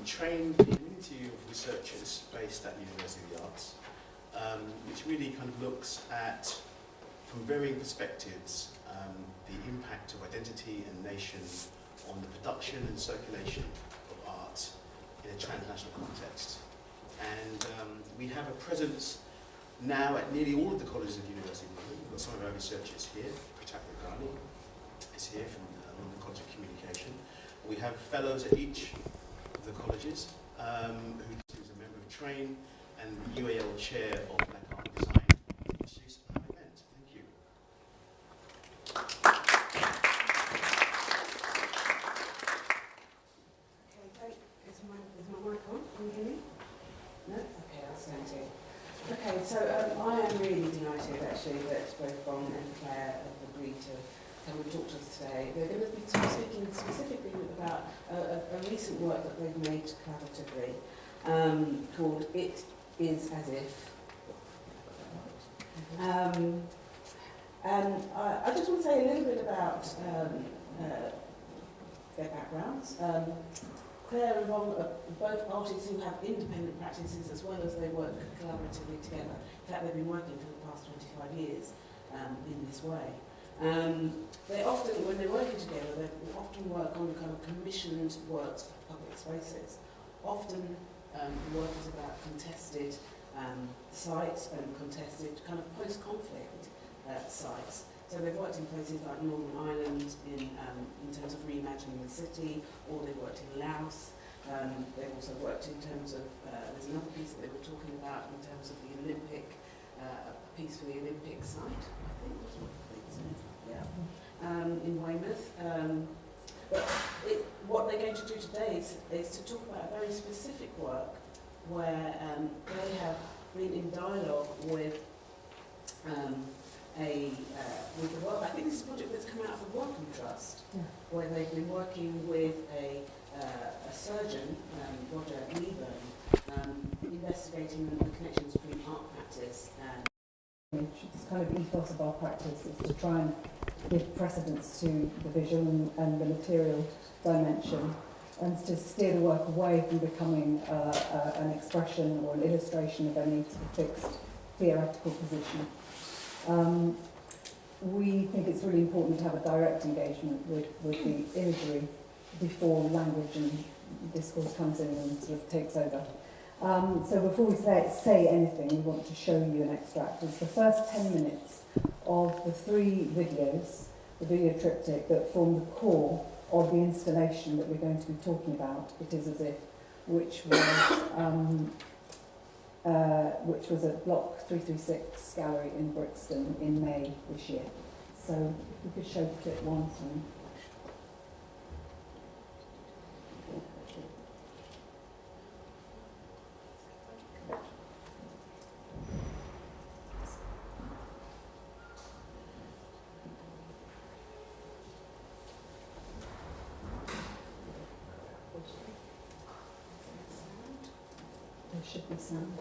TrAIN is a community of researchers based at the University of the Arts, which really kind of looks at, from varying perspectives, the impact of identity and nation on the production and circulation of art in a transnational context. And we have a presence now at nearly all of the colleges of the University of London. We've got some of our researchers here. Pratap Ghani is here from the London College of Communication. We have fellows at each of the colleges who is a member of TrAIN and the UAL chair of Black Art and Design. Introduce our event. Thank you. Okay, is my mic on? Can you hear me? No? Okay, I was going to. Okay, so I am really delighted actually that both Vong and Claire have agreed to come and talk to us today. They're going to be speaking specifically about a recent work that they've made collaboratively called It Is As If. And I just want to say a little bit about their backgrounds. Claire and Vong are both artists who have independent practices as well as they work collaboratively together. In fact, they've been working for the past 25 years in this way. They often, when they're working together, they often work on kind of commissioned works for public spaces. Often the work is about contested sites and contested kind of post-conflict sites. So they've worked in places like Northern Ireland in terms of reimagining the city, or they've worked in Laos. They've also worked in terms of, there's another piece that they were talking about in terms of the Olympic, a piece for the Olympic site, I think was what the piece is. Yeah. In Weymouth. But what they're going to do today is to talk about a very specific work where they have been in dialogue with with the world. I think this is a project that's come out of the Wellcome Trust, where they've been working with a surgeon, Roger Kneebone, investigating the connections between art practice and... It's kind of ethos of our practice is to try and give precedence to the visual and the material dimension, and to steer the work away from becoming an expression or an illustration of any fixed theoretical position. We think it's really important to have a direct engagement with the imagery before language and discourse comes in and sort of takes over. So before we say anything, we want to show you an extract. It's the first 10 minutes of the 3 videos, the video triptych that form the core of the installation that we're going to be talking about, It Is As If, which was at Block 336 Gallery in Brixton in May this year. So if we could show clip 1, sorry. There should be sound.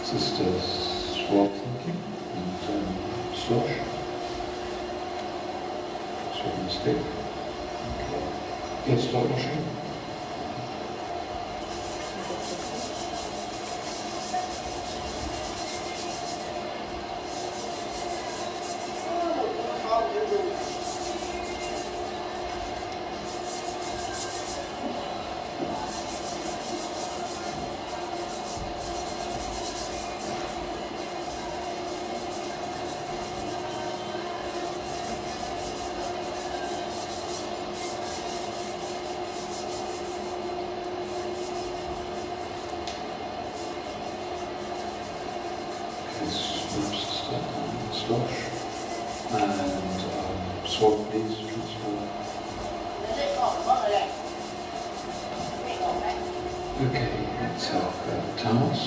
Sisters swap thinking and slosh. Swap and stick. Okay. Let's start washing. slosh. And swap, please, transfer. Okay, let's have towels.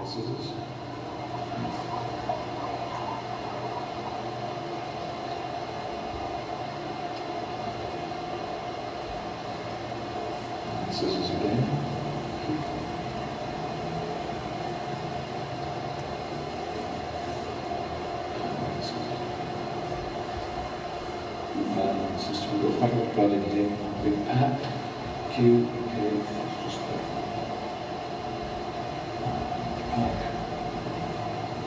Scissors. Scissors again. Sister, we've got quite a lot of blood in here. Big pat. Q. Okay. Just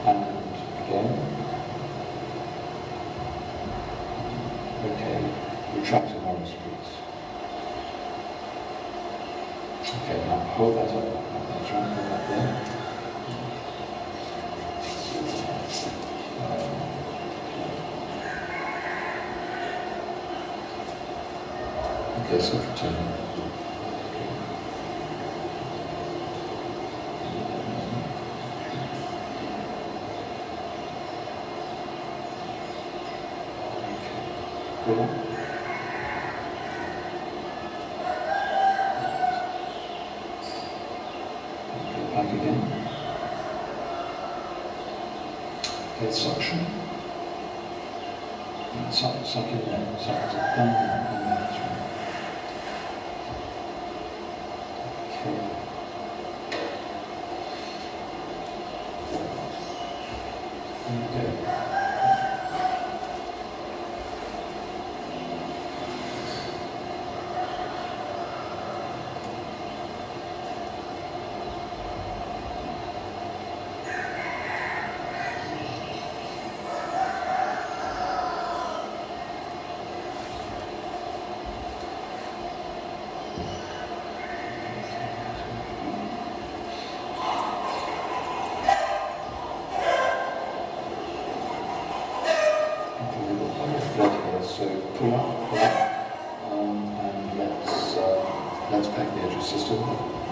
and again. Okay, retract the arms, please. Okay, now hold that up. That's right, hold that there. Okay, so return. back again. Okay, suction. Suck in there, suck to the thumb and that's right. Okay. There you go. So pull up, and let's pack the edge of the system.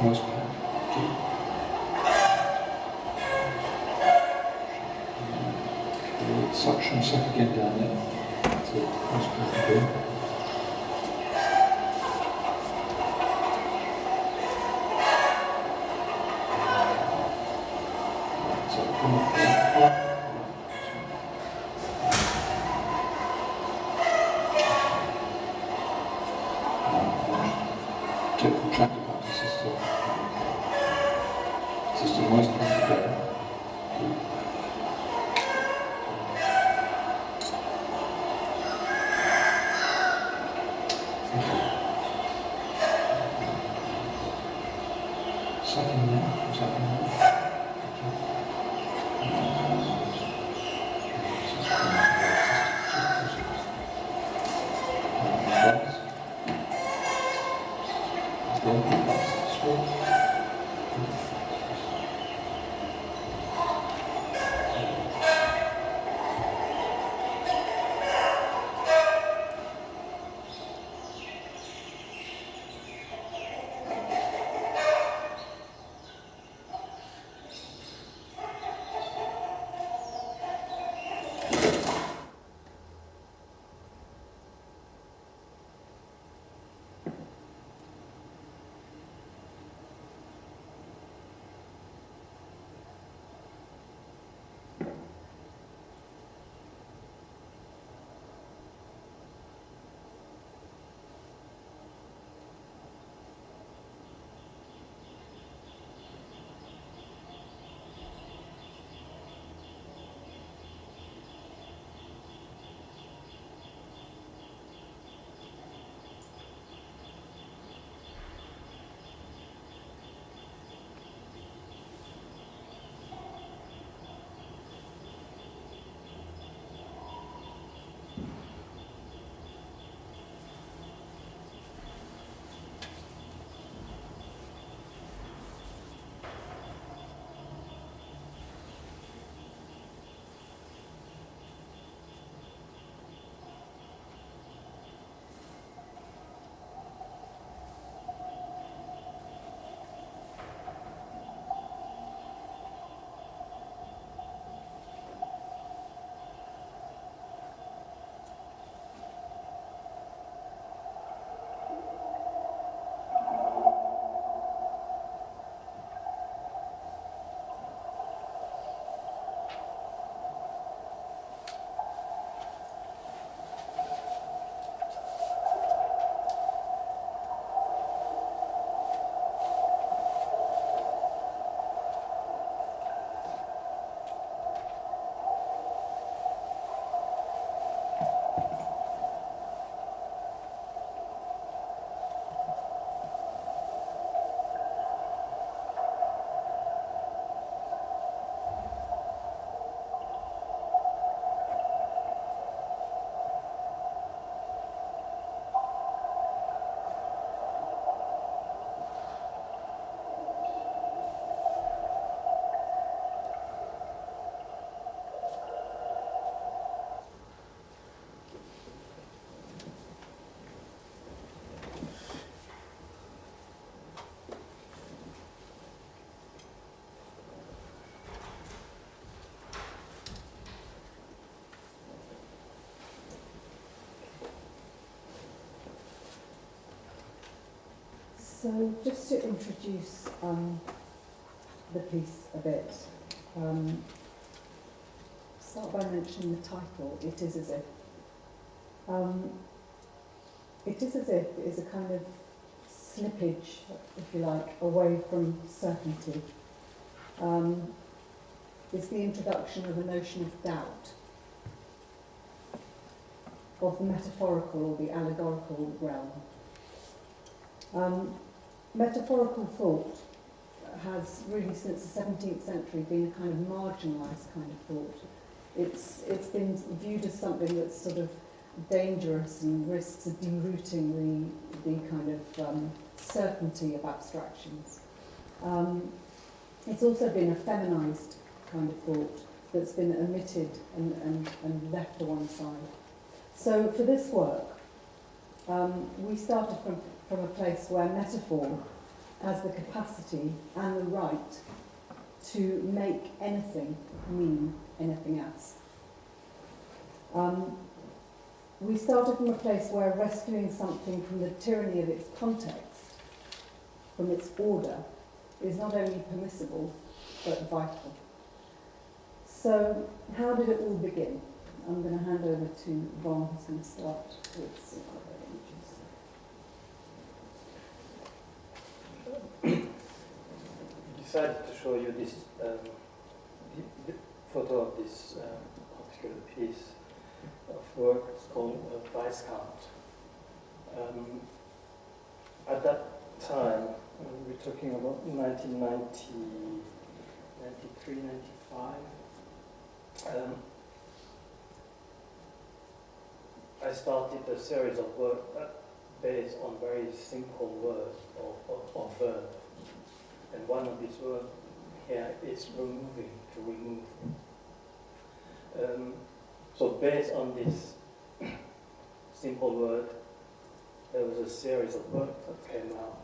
Moist pack. Okay. Suction, suck again down there. So moist pack again. So come up there. Contract about the system. System moist pack again. Suck in there, suck in there. So just to introduce the piece a bit. Start by mentioning the title, It Is As If. It Is As If is a kind of slippage, if you like, away from certainty. It's the introduction of a notion of doubt, of the metaphorical or the allegorical realm. Metaphorical thought has really, since the 17th century, been a kind of marginalised kind of thought. It's been viewed as something that's sort of dangerous and risks derooting the kind of certainty of abstractions. It's also been a feminised kind of thought that's been omitted and left to one side. So for this work, we started from a place where metaphor has the capacity and the right to make anything mean anything else. We started from a place where rescuing something from the tyranny of its context, from its order, is not only permissible, but vital. So, how did it all begin? I'm going to hand over to Vong, who's going to start with some other images. I decided to show you this the photo of this particular piece of work. It's called Viscount. At that time, we're talking about 1990, 93, 95. I started a series of work based on very simple words or verbs. And one of these words here is removing, to remove. So based on this simple word, there was a series of work that came out.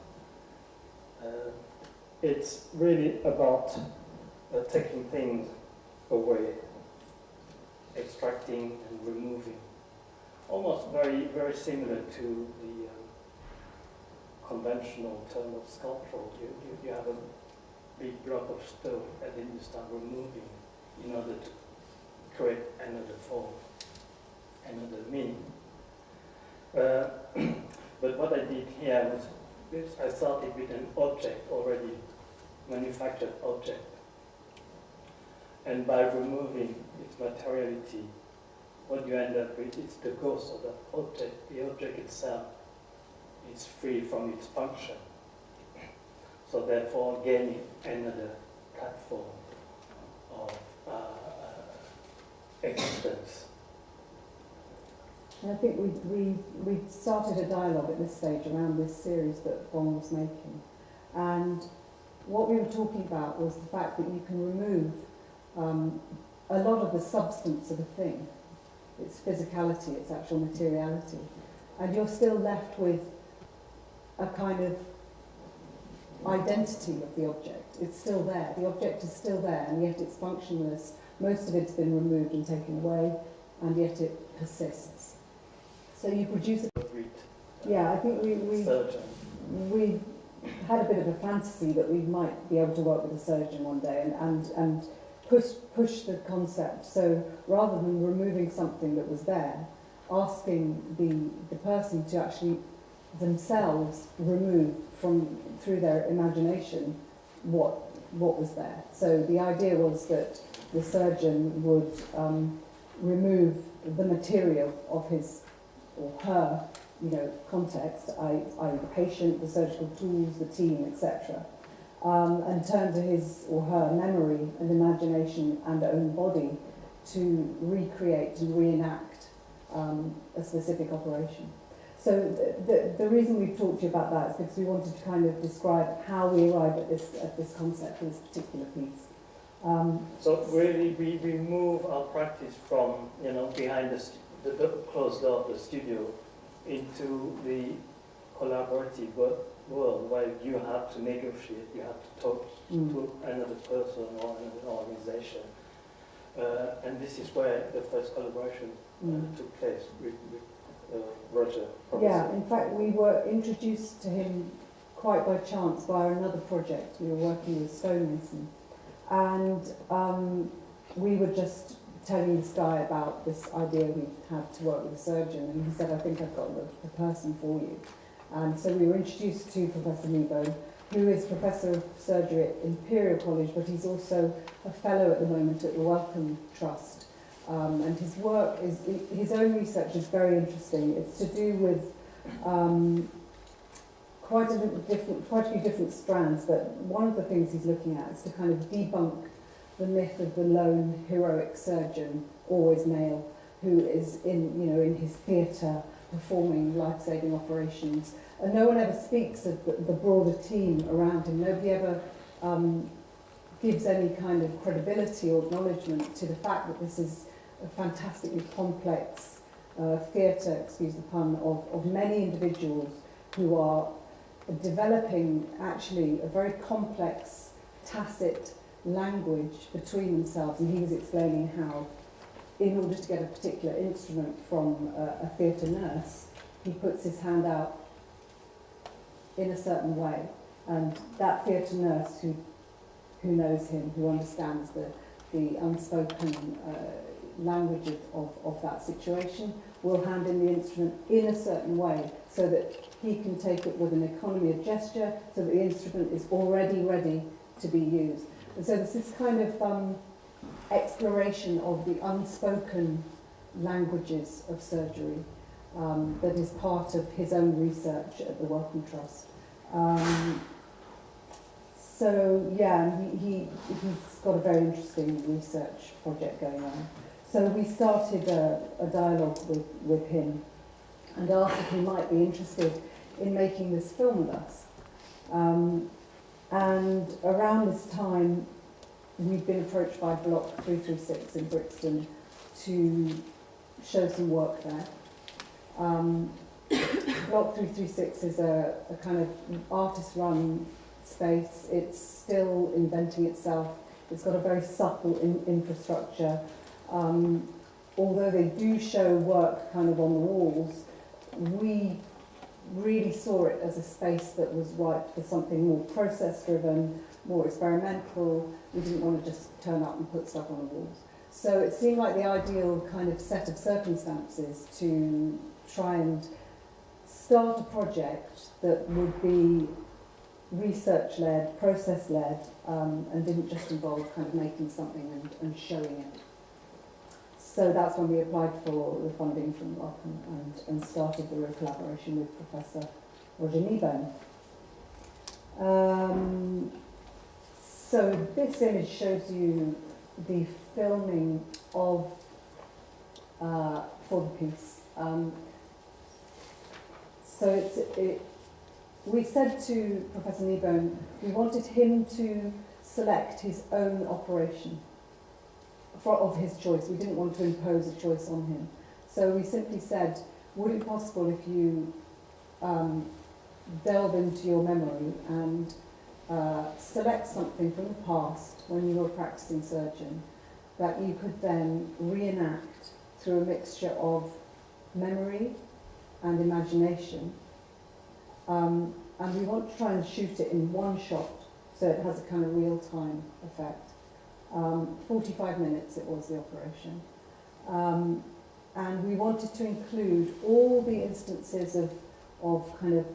It's really about taking things away, extracting and removing. Almost very, very similar to the conventional term of sculptural. You have a big block of stone and then you start removing in order to create another form, another meaning. But what I did here was I started with an object, already manufactured object. And by removing its materiality, what you end up with is the ghost of that object. The object itself is free from its function. So therefore gaining another platform of existence. And I think we started a dialogue at this stage around this series that Vong was making. And what we were talking about was the fact that you can remove a lot of the substance of a thing, its physicality, its actual materiality, and you're still left with a kind of identity of the object. It's still there. The object is still there, and yet it's functionless. Most of it's been removed and taken away, and yet it persists. So you produce a... Yeah, I think we had a bit of a fantasy that we might be able to work with a surgeon one day and push the concept. So rather than removing something that was there, asking the person to actually themselves remove through their imagination what was there. So the idea was that the surgeon would remove the material of his or her, context, i.e. the patient, the surgical tools, the team, etc., and turn to his or her memory and imagination and own body to recreate and reenact a specific operation. So the reason we've talked to you about that is because we wanted to kind of describe how we arrived at this concept for this particular piece. So really we move our practice from, behind the closed door of the studio into the collaborative world where you have to negotiate, you have to talk to another person or another organization. And this is where the first collaboration took place with Roger. Professor. Yeah, in fact, we were introduced to him quite by chance via another project. We were working with stonemason And we were just telling this guy about this idea we had to work with a surgeon, and he said, I think I've got the person for you. And so we were introduced to Professor Kneebone, who is Professor of Surgery at Imperial College, but he's also a fellow at the moment at the Wellcome Trust. And his work is, his own research is very interesting. It's to do with quite a few different strands, but one of the things he's looking at is to kind of debunk the myth of the lone heroic surgeon, always male, who is in his theatre performing life-saving operations. And no one ever speaks of the broader team around him. Nobody ever gives any kind of credibility or acknowledgement to the fact that this is a fantastically complex theatre, excuse the pun, of many individuals who are developing actually a very complex, tacit language between themselves. And he was explaining how, in order to get a particular instrument from a theatre nurse, he puts his hand out in a certain way, and that theatre nurse who knows him, who understands the unspoken language of that situation, will hand in the instrument in a certain way so that he can take it with an economy of gesture, so that the instrument is already ready to be used. And so there's this kind of exploration of the unspoken languages of surgery that is part of his own research at the Wellcome Trust. So yeah, he's got a very interesting research project going on. So we started a dialogue with him and asked if he might be interested in making this film with us. And around this time, we've been approached by Block 336 in Brixton to show some work there. Block 336 is a kind of artist-run space. It's still inventing itself. It's got a very supple infrastructure. Although they do show work kind of on the walls, we really saw it as a space that was ripe for something more process-driven, more experimental. We didn't want to just turn up and put stuff on the walls. So it seemed like the ideal kind of set of circumstances to try and start a project that would be research-led, process-led, and didn't just involve kind of making something and showing it. So that's when we applied for the funding from Wellcome and started the real collaboration with Professor Kneebone. So this image shows you the filming of for the piece. We said to Professor Kneebone we wanted him to select his own operation of his choice. We didn't want to impose a choice on him. So we simply said, would it be possible if you delve into your memory and select something from the past when you were a practicing surgeon that you could then reenact through a mixture of memory and imagination. And we want to try and shoot it in one shot so it has a kind of real-time effect. 45 minutes it was, the operation. And we wanted to include all the instances of kind of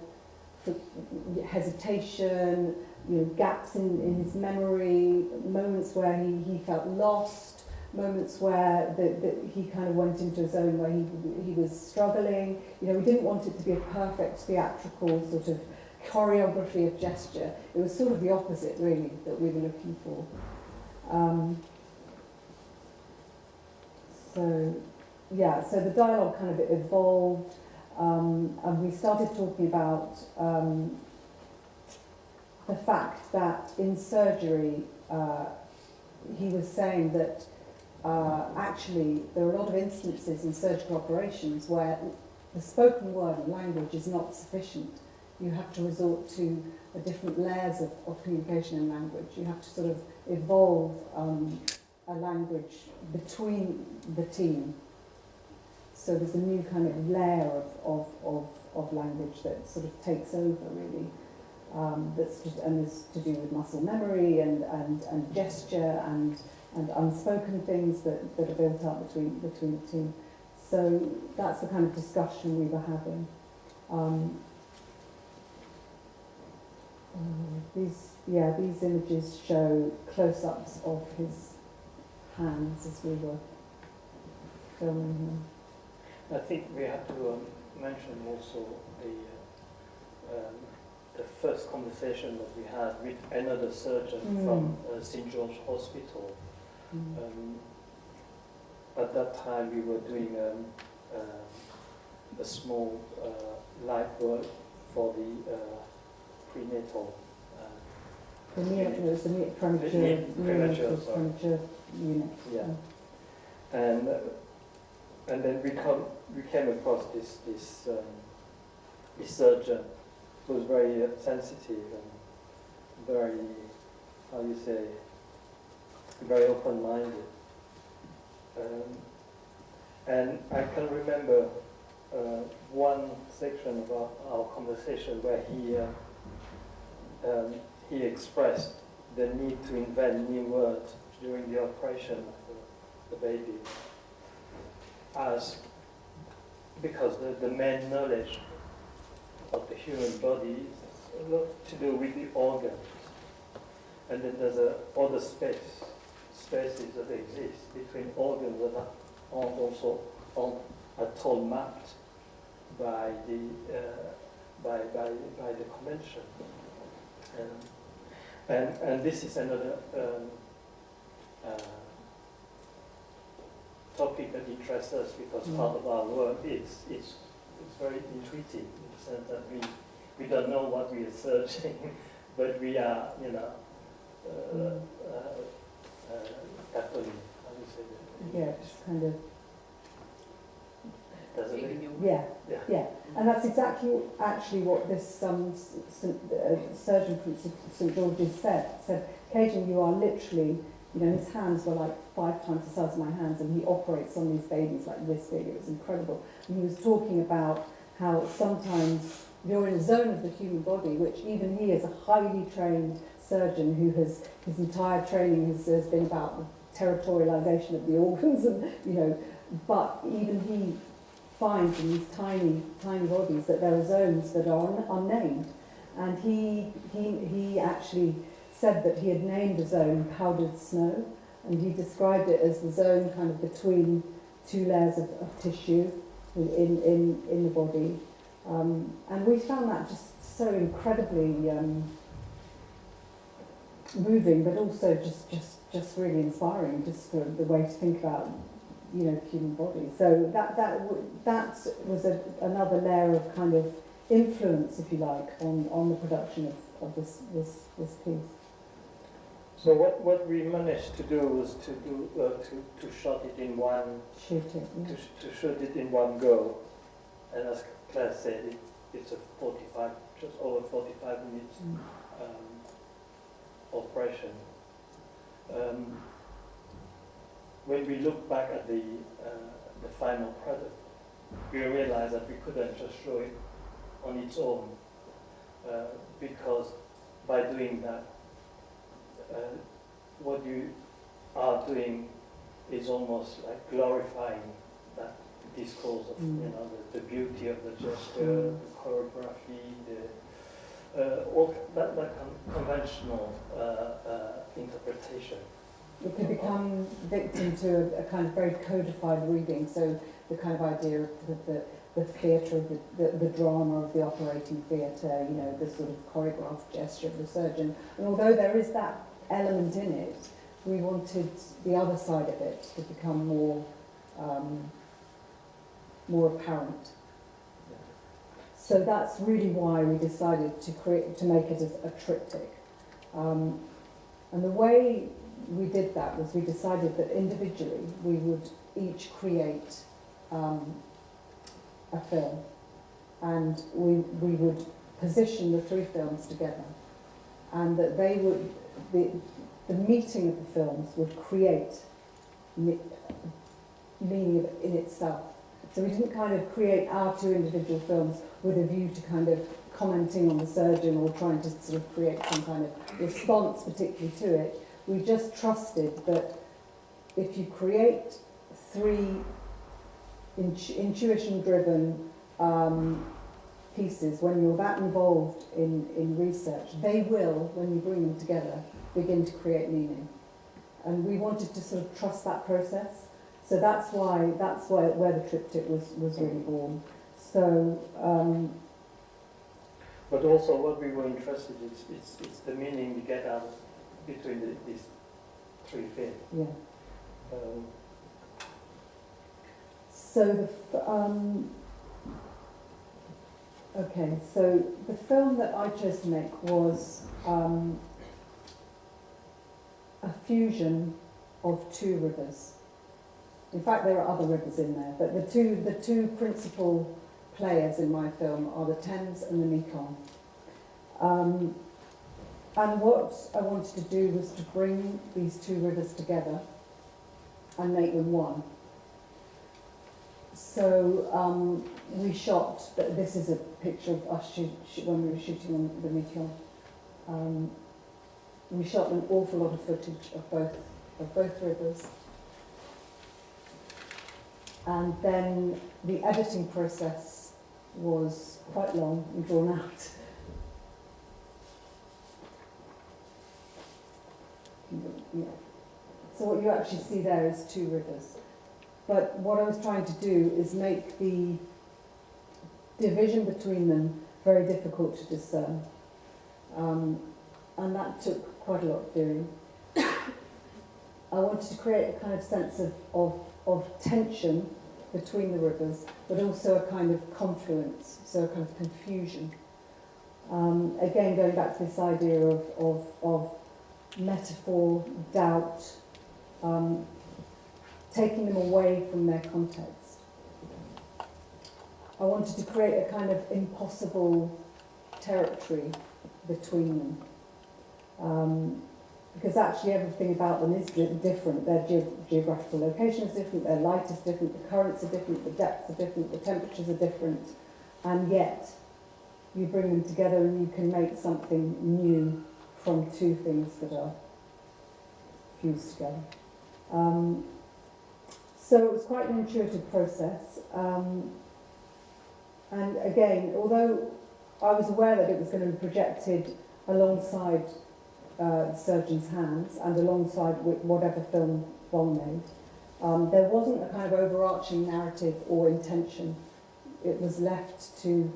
hesitation, gaps in his memory, moments where he felt lost, moments where he kind of went into a zone where he was struggling. We didn't want it to be a perfect theatrical sort of choreography of gesture. It was sort of the opposite, really, that we were looking for. So the dialogue kind of evolved, and we started talking about the fact that in surgery, he was saying that actually there are a lot of instances in surgical operations where the spoken word and language is not sufficient. You have to resort to different layers of communication and language. You have to sort of evolve a language between the team. So there's a new kind of layer of language that sort of takes over, really. and is to do with muscle memory and gesture and unspoken things that are built up between the team. So that's the kind of discussion we were having. These images show close-ups of his hands as we were filming him. I think we have to mention also the first conversation that we had with another surgeon from St. George Hospital. At that time we were doing a small light work for the prenatal premature unit. Yeah. And then we came across this surgeon who was very sensitive and very, how you say, very open-minded. And I can remember one section of our conversation where he expressed the need to invent new words during the operation of the baby, because the main knowledge of the human body is a lot to do with the organs, and then there's other spaces that exist between organs that are also at all mapped by the convention. And this is another topic that interests us, because part of our work it's very intuitive in the sense that we don't know what we are searching, but we are, Catholic, how do you say that? Yeah, just kind of. Yeah. And that's exactly actually what this surgeon from St. George's said. Said, Cajun, you are literally, his hands were like 5 times the size of my hands, and he operates on these babies like this big. It was incredible. And he was talking about how sometimes you're in a zone of the human body, which even he, as a highly trained surgeon who his entire training has been about the territorialisation of the organs, and but even he finds in these tiny bodies that there are zones that are unnamed. And he actually said that he had named a zone powdered snow, and he described it as the zone kind of between 2 layers of tissue in the body. And we found that just so incredibly moving, but also just really inspiring, just for the way to think about human body. So that was another layer of kind of influence, if you like, on the production of this piece. So what we managed to do was to shoot it in one to shoot it in one go, and as Claire said, it's a just over 45 minutes operation. When we look back at the final product, we realized that we couldn't just show it on its own, because by doing that, what you are doing is almost like glorifying that discourse of the beauty of the gesture, the choreography, all that conventional interpretation. It could become victim to a kind of very codified reading, so the kind of idea of the theatre, the drama of the operating theatre, the sort of choreographed gesture of the surgeon. And although there is that element in it, we wanted the other side of it to become more apparent. So that's really why we decided to make it as a triptych. And the way we did that was we decided that individually we would each create a film, and we would position the 3 films together, and that they would, the meeting of the films would create meaning in itself. So we didn't kind of create our 2 individual films with a view to kind of commenting on the surgeon or trying to sort of create some kind of response particularly to it. We just trusted that if you create 3 intuition-driven pieces, when you're that involved in research, they will, when you bring them together, begin to create meaning. And we wanted to sort of trust that process. So that's why where the triptych was really born. So, but also what we were interested in is the meaning we get out between these 3 films. yeah. So okay, so the film that I chose to make was a fusion of 2 rivers. In fact, there are other rivers in there, but the two principal players in my film are the Thames and the Mekong. And what I wanted to do was to bring these 2 rivers together and make them one. So we shot, this is a picture of us when we were shooting on the Mekong. We shot an awful lot of footage of both rivers. And then the editing process was quite long and drawn out. Yeah. So what you actually see there is 2 rivers. But what I was trying to do is make the division between them very difficult to discern. And that took quite a lot doing. I wanted to create a kind of sense of tension between the rivers, but also a kind of confluence, so a kind of confusion. Again, going back to this idea of metaphor, doubt, taking them away from their context. I wanted to create a kind of impossible territory between them. Because actually everything about them is different. Their geographical location is different, their light is different, the currents are different, the depths are different, the temperatures are different. And yet, you bring them together and you can make something new from 2 things that are fused together. So it was quite an intuitive process. And again, although I was aware that it was going to be projected alongside the surgeon's hands and alongside whatever film Vong made, there wasn't a kind of overarching narrative or intention. It was left to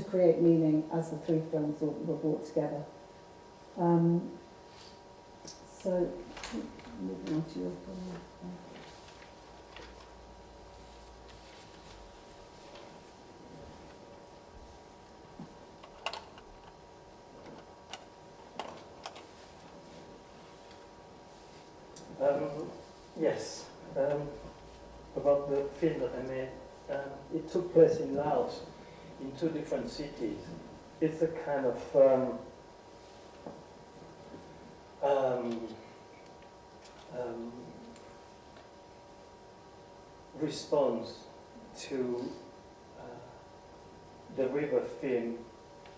create meaning as the 3 films were brought together. So, moving on to your film. Yes, about the film that I made, it took place in Laos, in 2 different cities. It's a kind of response to the river film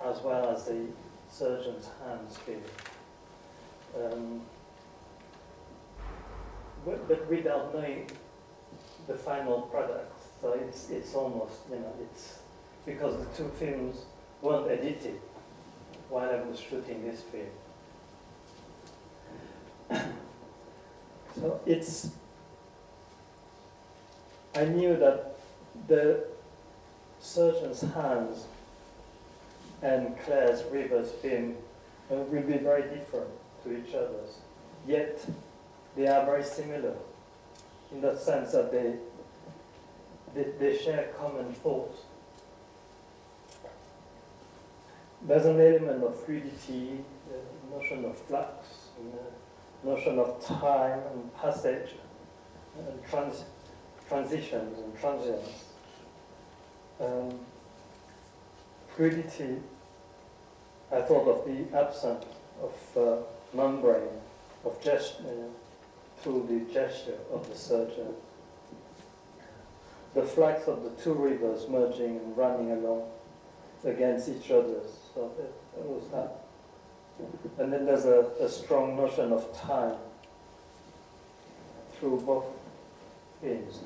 as well as the surgeon's hands film. But without knowing the final product, so it's almost, it's because the 2 films weren't edited while I was shooting this film. So I knew that the surgeon's hands and Claire's river's film will be very different to each other's, yet they are very similar in the sense that they share common thoughts. There's an element of fluidity, the notion of flux, the notion of time and passage, and transitions and transients. Fluidity, I thought of the absence of membrane, of gesture, through the gesture of the surgeon. The flux of the 2 rivers merging and running along against each other. So that was that. And then there's a strong notion of time through both films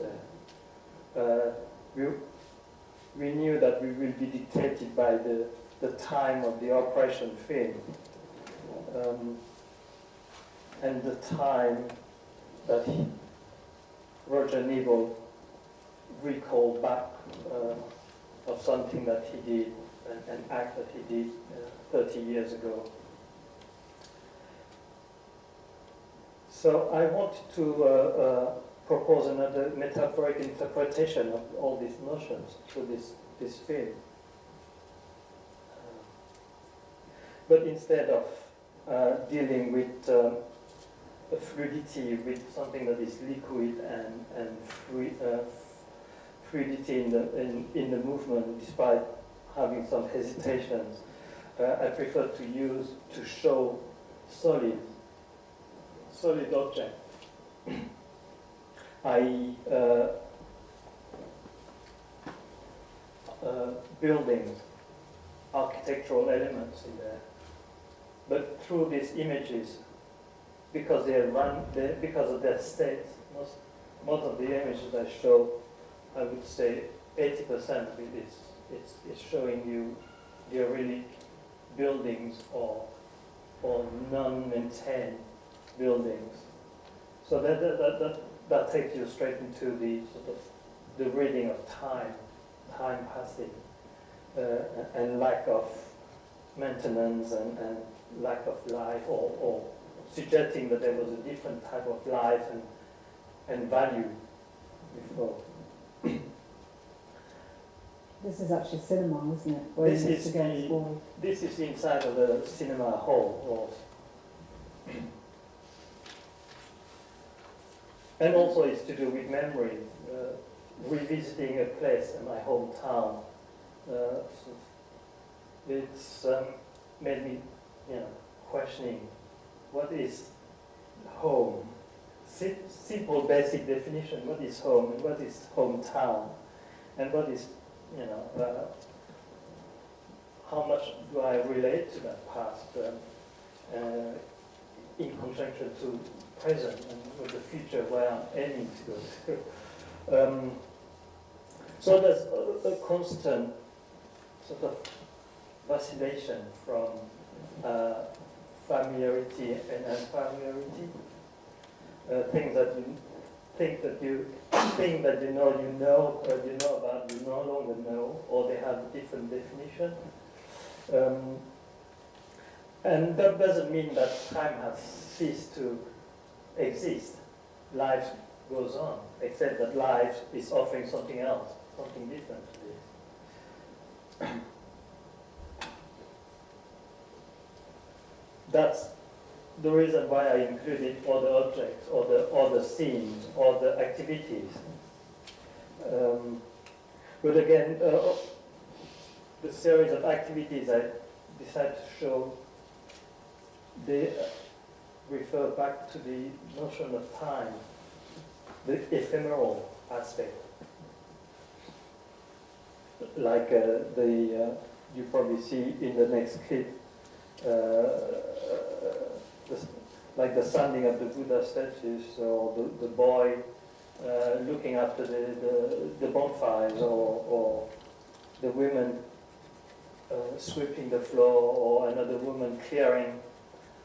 there. We knew that we will be dictated by the time of the operation film, and the time that Roger Kneebone recalled back of something that he did, an act that he did 30 years ago. So I wanted to propose another metaphoric interpretation of all these notions through this film. But instead of dealing with a fluidity, with something that is liquid and fluidity in the movement, despite having some hesitations, I prefer to show solid object. Buildings, architectural elements in there, but through these images, because because of their state, most of the images I show, I would say 80% of it is showing you derelict buildings or non-maintained buildings. So that takes you straight into the sort of the reading of time passing, and lack of maintenance and lack of life, or suggesting that there was a different type of life and value before. This is actually cinema, isn't it? Where This is inside of the cinema hall. And also it's to do with memory, revisiting a place in my hometown. It's made me, questioning what is home. Simple, basic definition. What is home and what is hometown, and what is, how much do I relate to that past in conjunction to present and with the future where I'm aiming to go to. So there's a constant sort of vacillation from familiarity and unfamiliarity. Things that you think that you know about, you no longer know, or they have a different definition. And that doesn't mean that time has ceased to exist. Life goes on, except that life is offering something else, something different to this. That's the reason why I included all the objects, all the scenes, all the activities. But again, the series of activities I decided to show, they refer back to the notion of time, the ephemeral aspect. Like you probably see in the next clip, like the standing of the Buddha statues, or the boy looking after the bonfires, or the women sweeping the floor, or another woman clearing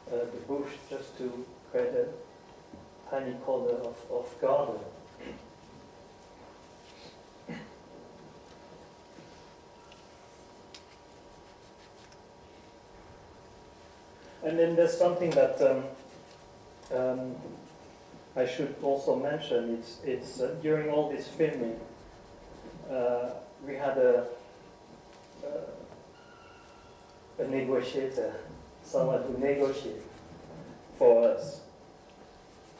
the bush just to create a tiny corner of garden. And then there's something that I should also mention. It's during all this filming, we had a negotiator, someone to negotiate for us,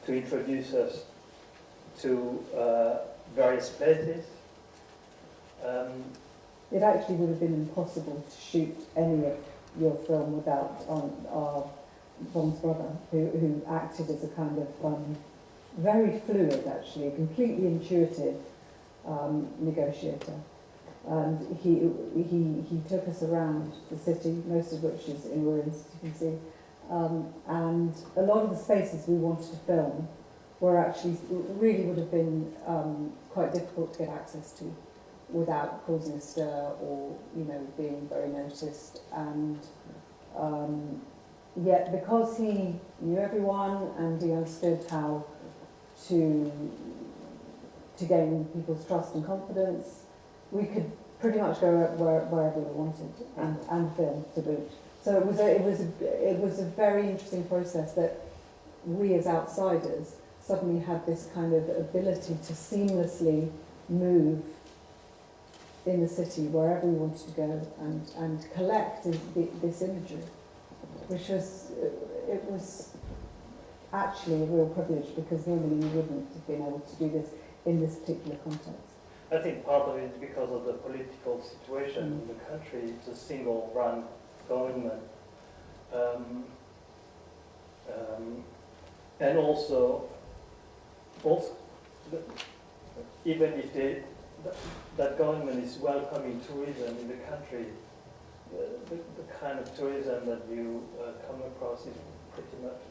to introduce us to various places. It actually would have been impossible to shoot any of your film without our Vong's brother, who acted as a kind of very fluid, actually, completely intuitive negotiator. And he took us around the city, most of which is in ruins, as you can see. And a lot of the spaces we wanted to film were actually, really would have been quite difficult to get access to without causing a stir or, you know, being very noticed. And yet, because he knew everyone and he understood how to gain people's trust and confidence, we could pretty much go wherever we wanted and film to boot. So it was a very interesting process that we as outsiders suddenly had this kind of ability to seamlessly move in the city wherever we wanted to go and collect this imagery, which was actually a real privilege, because normally you wouldn't have been able to do this in this particular context. I think part of it is because of the political situation in the country. It's a single-run government. And also even if that government is welcoming tourism in the country, the kind of tourism that you come across is pretty much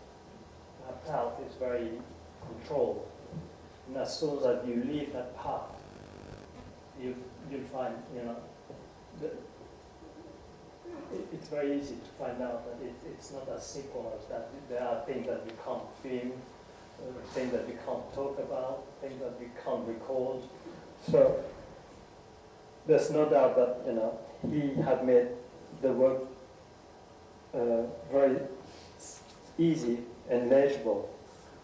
mapped out, is very controlled. And as soon as you leave that path, you'll find, you know, it's very easy to find out that it's not as simple as that. There are things that you can't film, things that you can't talk about, things that you can't record. So there's no doubt that, you know, he had made the work very easy and legible,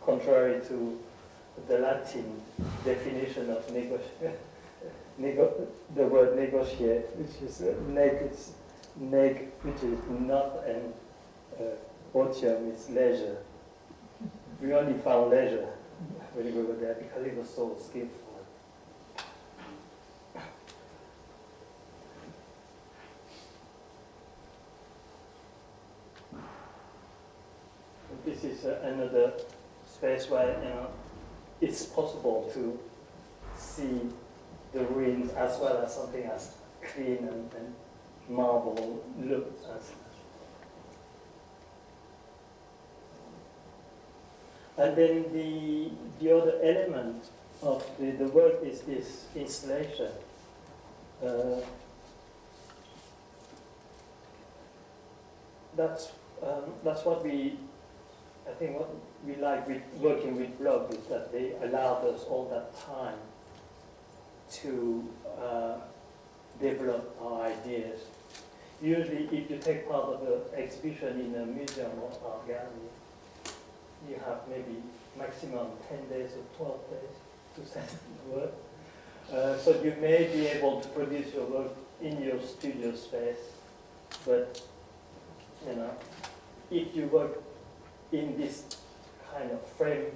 contrary to the Latin definition of the word negotiate, which is neg, which is not, and otium is leisure. We only found leisure when we were there because it was so skillful. This is another space where, you know, it's possible to see the ruins as well as something as clean and marble looks as. And then the other element of the work is this installation. That's what I think what we like with working with blog is that they allowed us all that time to develop our ideas. Usually, if you take part of an exhibition in a museum or art gallery, you have maybe maximum 10 days or 12 days to send the work. So you may be able to produce your work in your studio space, but, you know, if you work in this kind of frame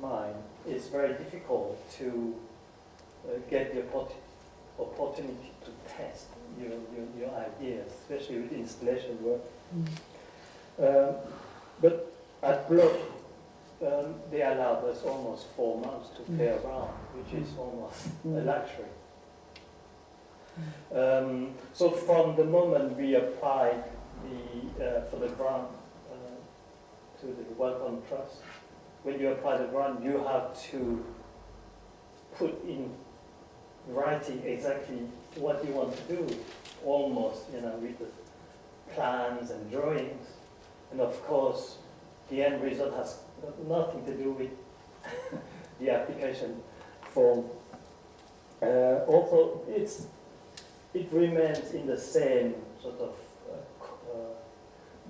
mind, it's very difficult to get the opportunity to test your ideas, especially with installation work. But at Bloch, they allowed us almost 4 months to play around, which is almost a luxury. So from the moment we applied for the grant to the Wellcome Trust, when you apply the grant, you have to put in writing exactly what you want to do, almost, you know, with the plans and drawings. And of course, the end result has nothing to do with the application form. Also, it remains in the same sort of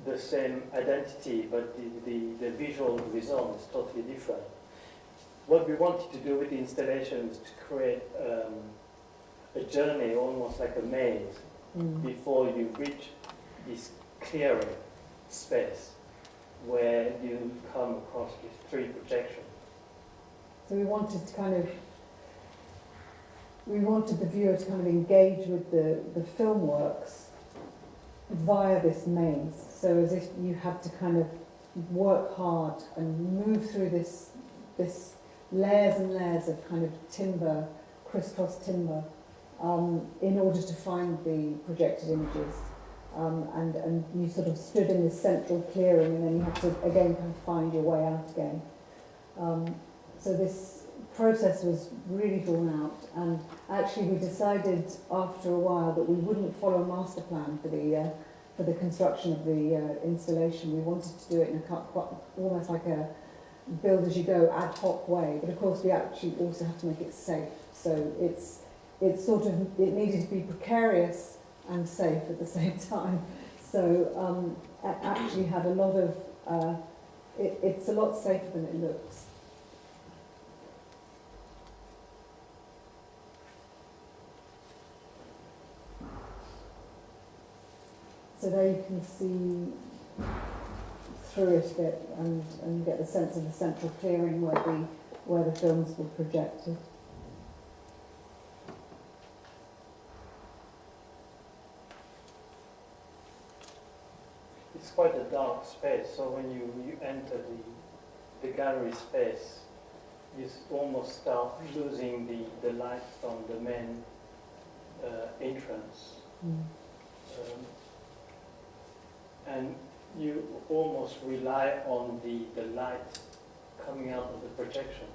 the same identity, but the visual result is totally different. What we wanted to do with the installation is to create a journey, almost like a maze, before you reach this clearing space where you come across these 3 projections. So we wanted the viewer to kind of engage with the film works via this maze. So as if you had to kind of work hard and move through this layers and layers of kind of timber, crisscross timber, in order to find the projected images. And you sort of stood in this central clearing, and then you had to, again, kind of find your way out again. So this process was really drawn out, and actually we decided after a while that we wouldn't follow a master plan for the construction of the installation. We wanted to do it in almost like a build-as-you-go ad hoc way, but of course we actually also have to make it safe. So it needed to be precarious and safe at the same time. So it actually had a lot of, it's a lot safer than it looks. So there you can see through it a bit and get the sense of the central clearing where the films were projected. It's quite a dark space, so when you enter the gallery space, you almost start losing the light from the main entrance. And you almost rely on the light coming out of the projection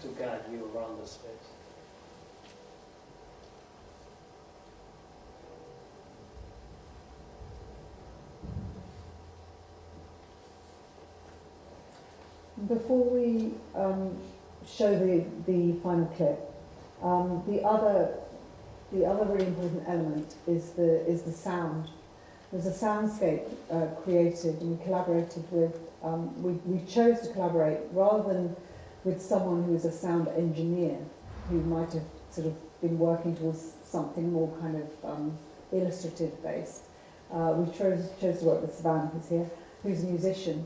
to guide you around the space. Before we show the final clip, the other really important element is the sound. There's a soundscape created, and we collaborated with. We chose to collaborate rather than with someone who is a sound engineer, who might have sort of been working towards something more kind of illustrative based. We chose to work with Savannah, who's here, who's a musician.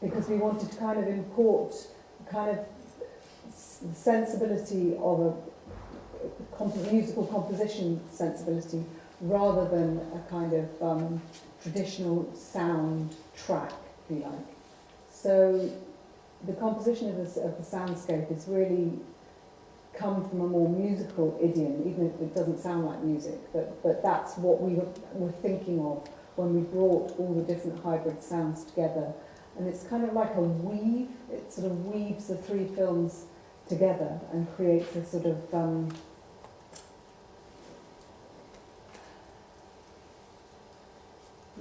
Because we wanted to kind of import kind of sensibility of a musical composition sensibility rather than a kind of traditional sound track, if you like. So the composition of the soundscape is really come from a more musical idiom, even if it doesn't sound like music, but that's what we were thinking of when we brought all the different hybrid sounds together. And it's kind of like a weave. It sort of weaves the three films together and creates a sort of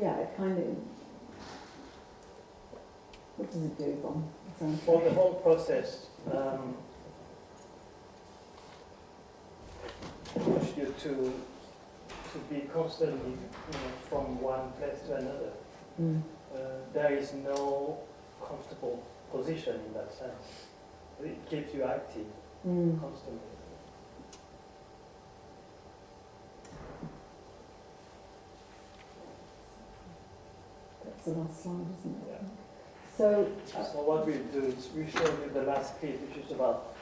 it kind of, what does it do, Vong? For the whole process, push you to be constantly from one place to another. There is no comfortable position in that sense. It keeps you active constantly. That's the last slide, isn't it? Yeah. So what we'll do is we show you the last clip, which is about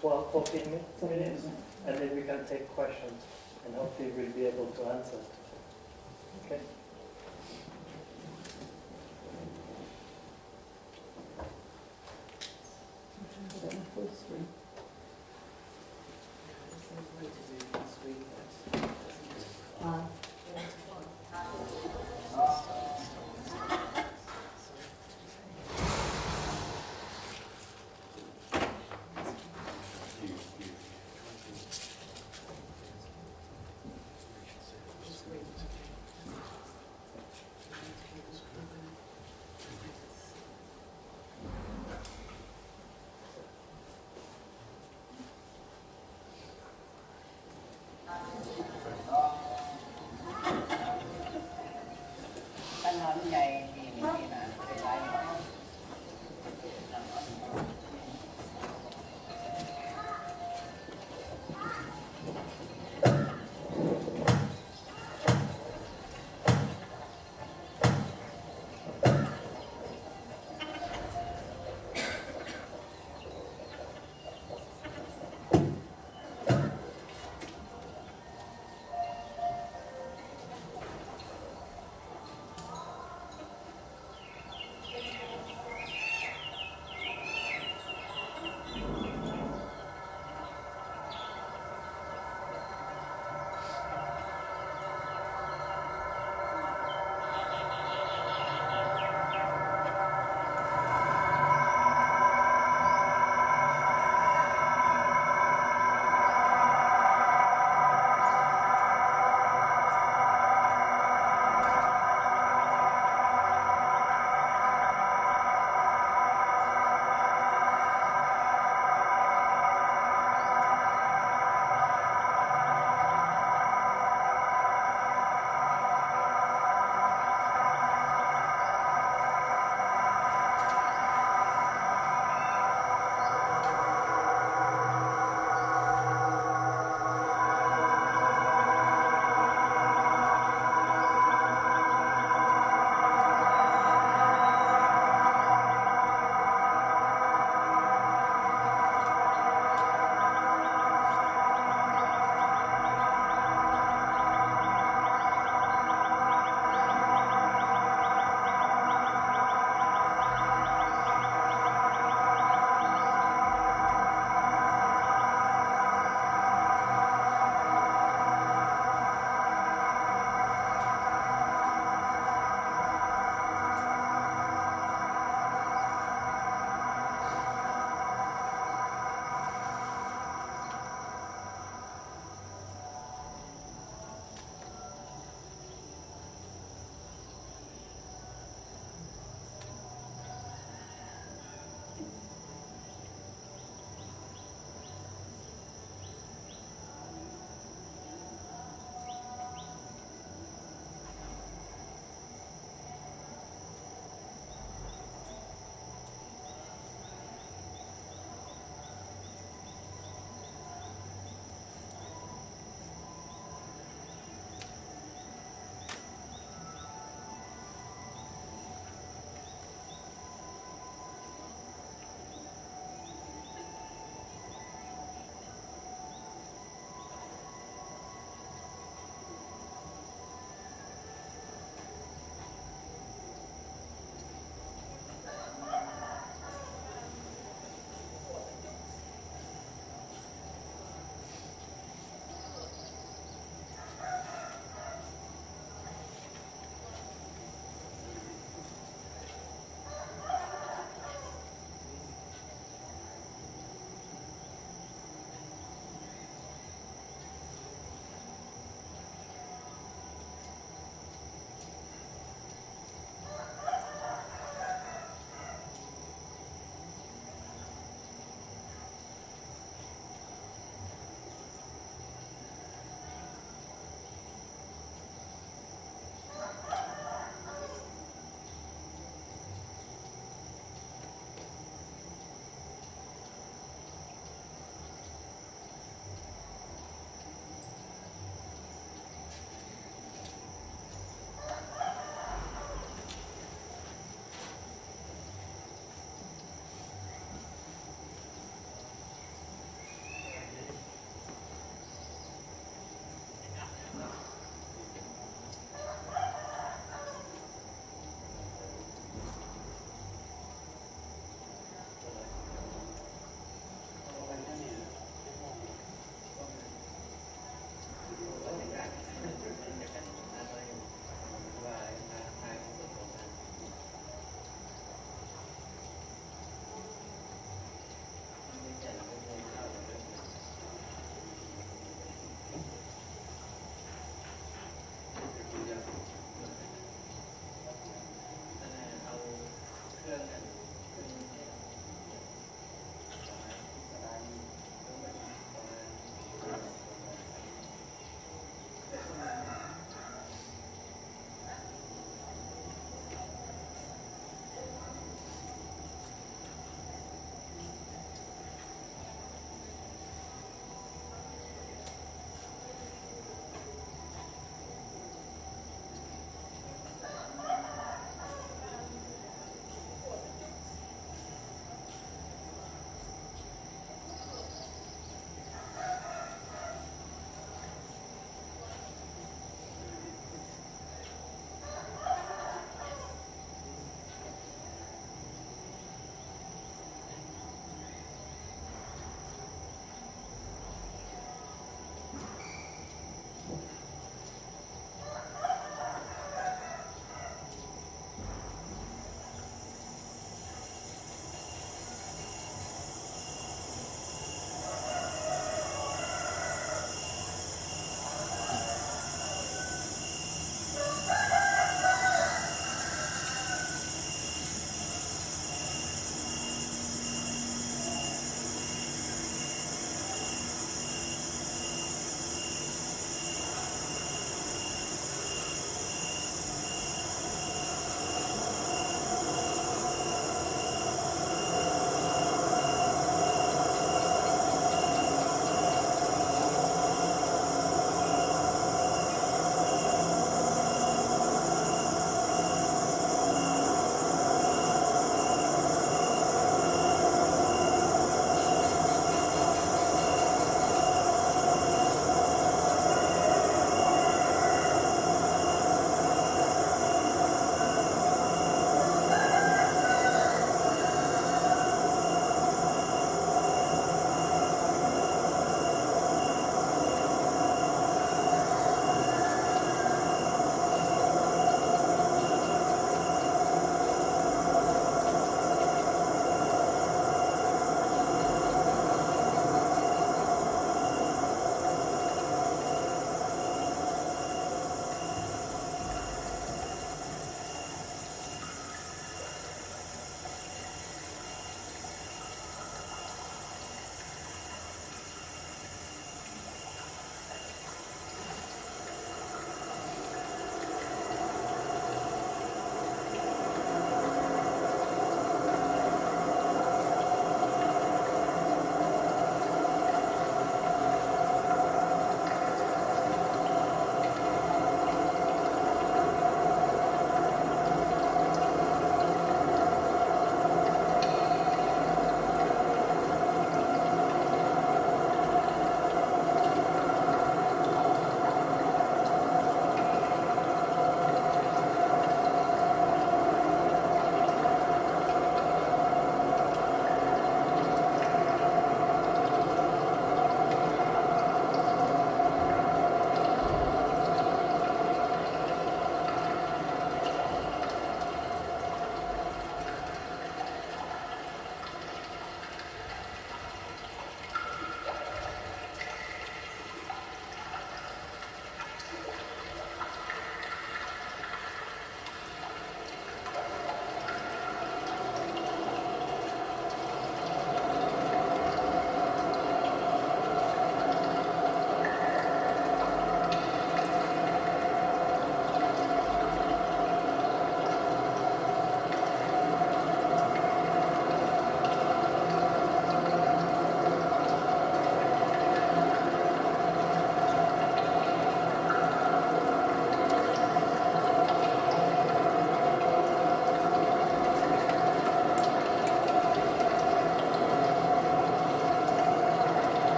12, 14 minutes, and then we can take questions, and hopefully we'll be able to answer. Okay. full screen.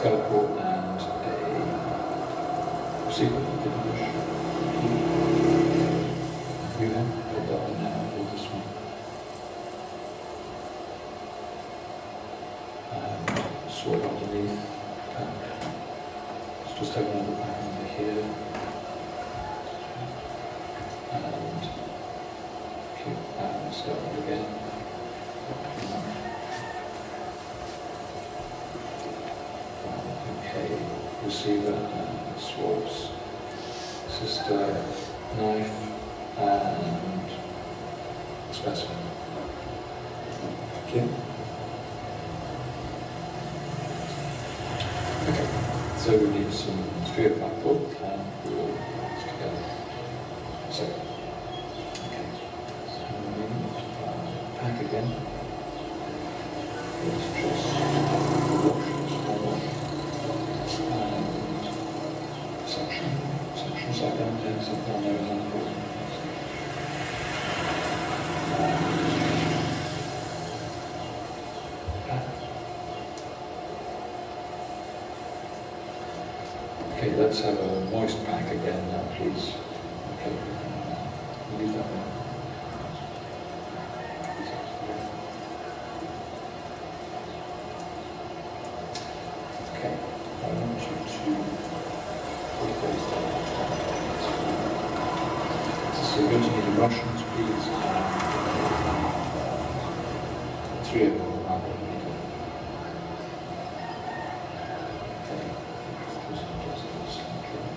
scalpel and a receiver. You have put that one now for this one. And sword underneath. Let's just have another back under here. And start again. Okay, receiver and swaps. Sister, knife, and specimen. Okay. Okay, so we need some spherical and we'll put it together. So, okay. Pack again. Let's just wash this forward. And section. Sections I don't think something on there is important. Okay, let's have a moist pack again now, please. Okay, leave that one. Okay, I want you to put those down. So you're going to need the Russians, please. Three of them are not going to need it. Okay, just adjust this slightly.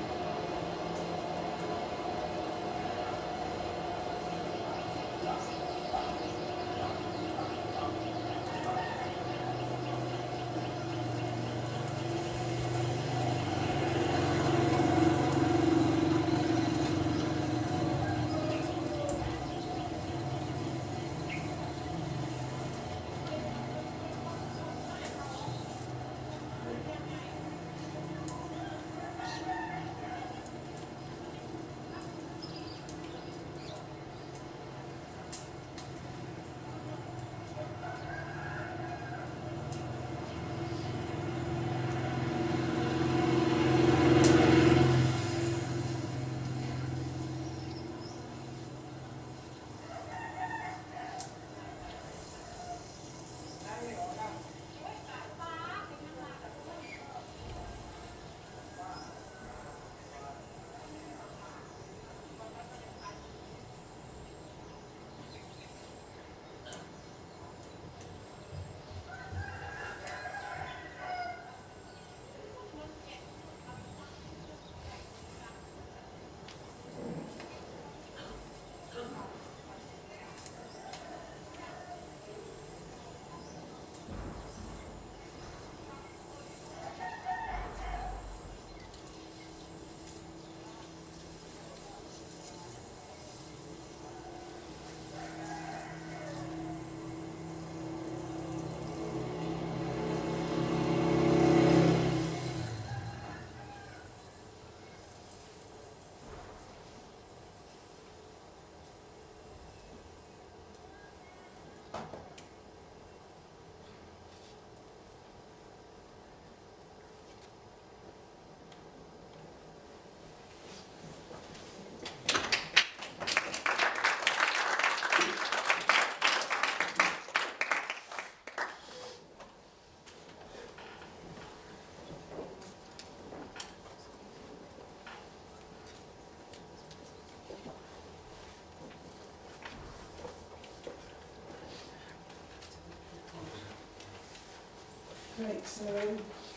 Great, so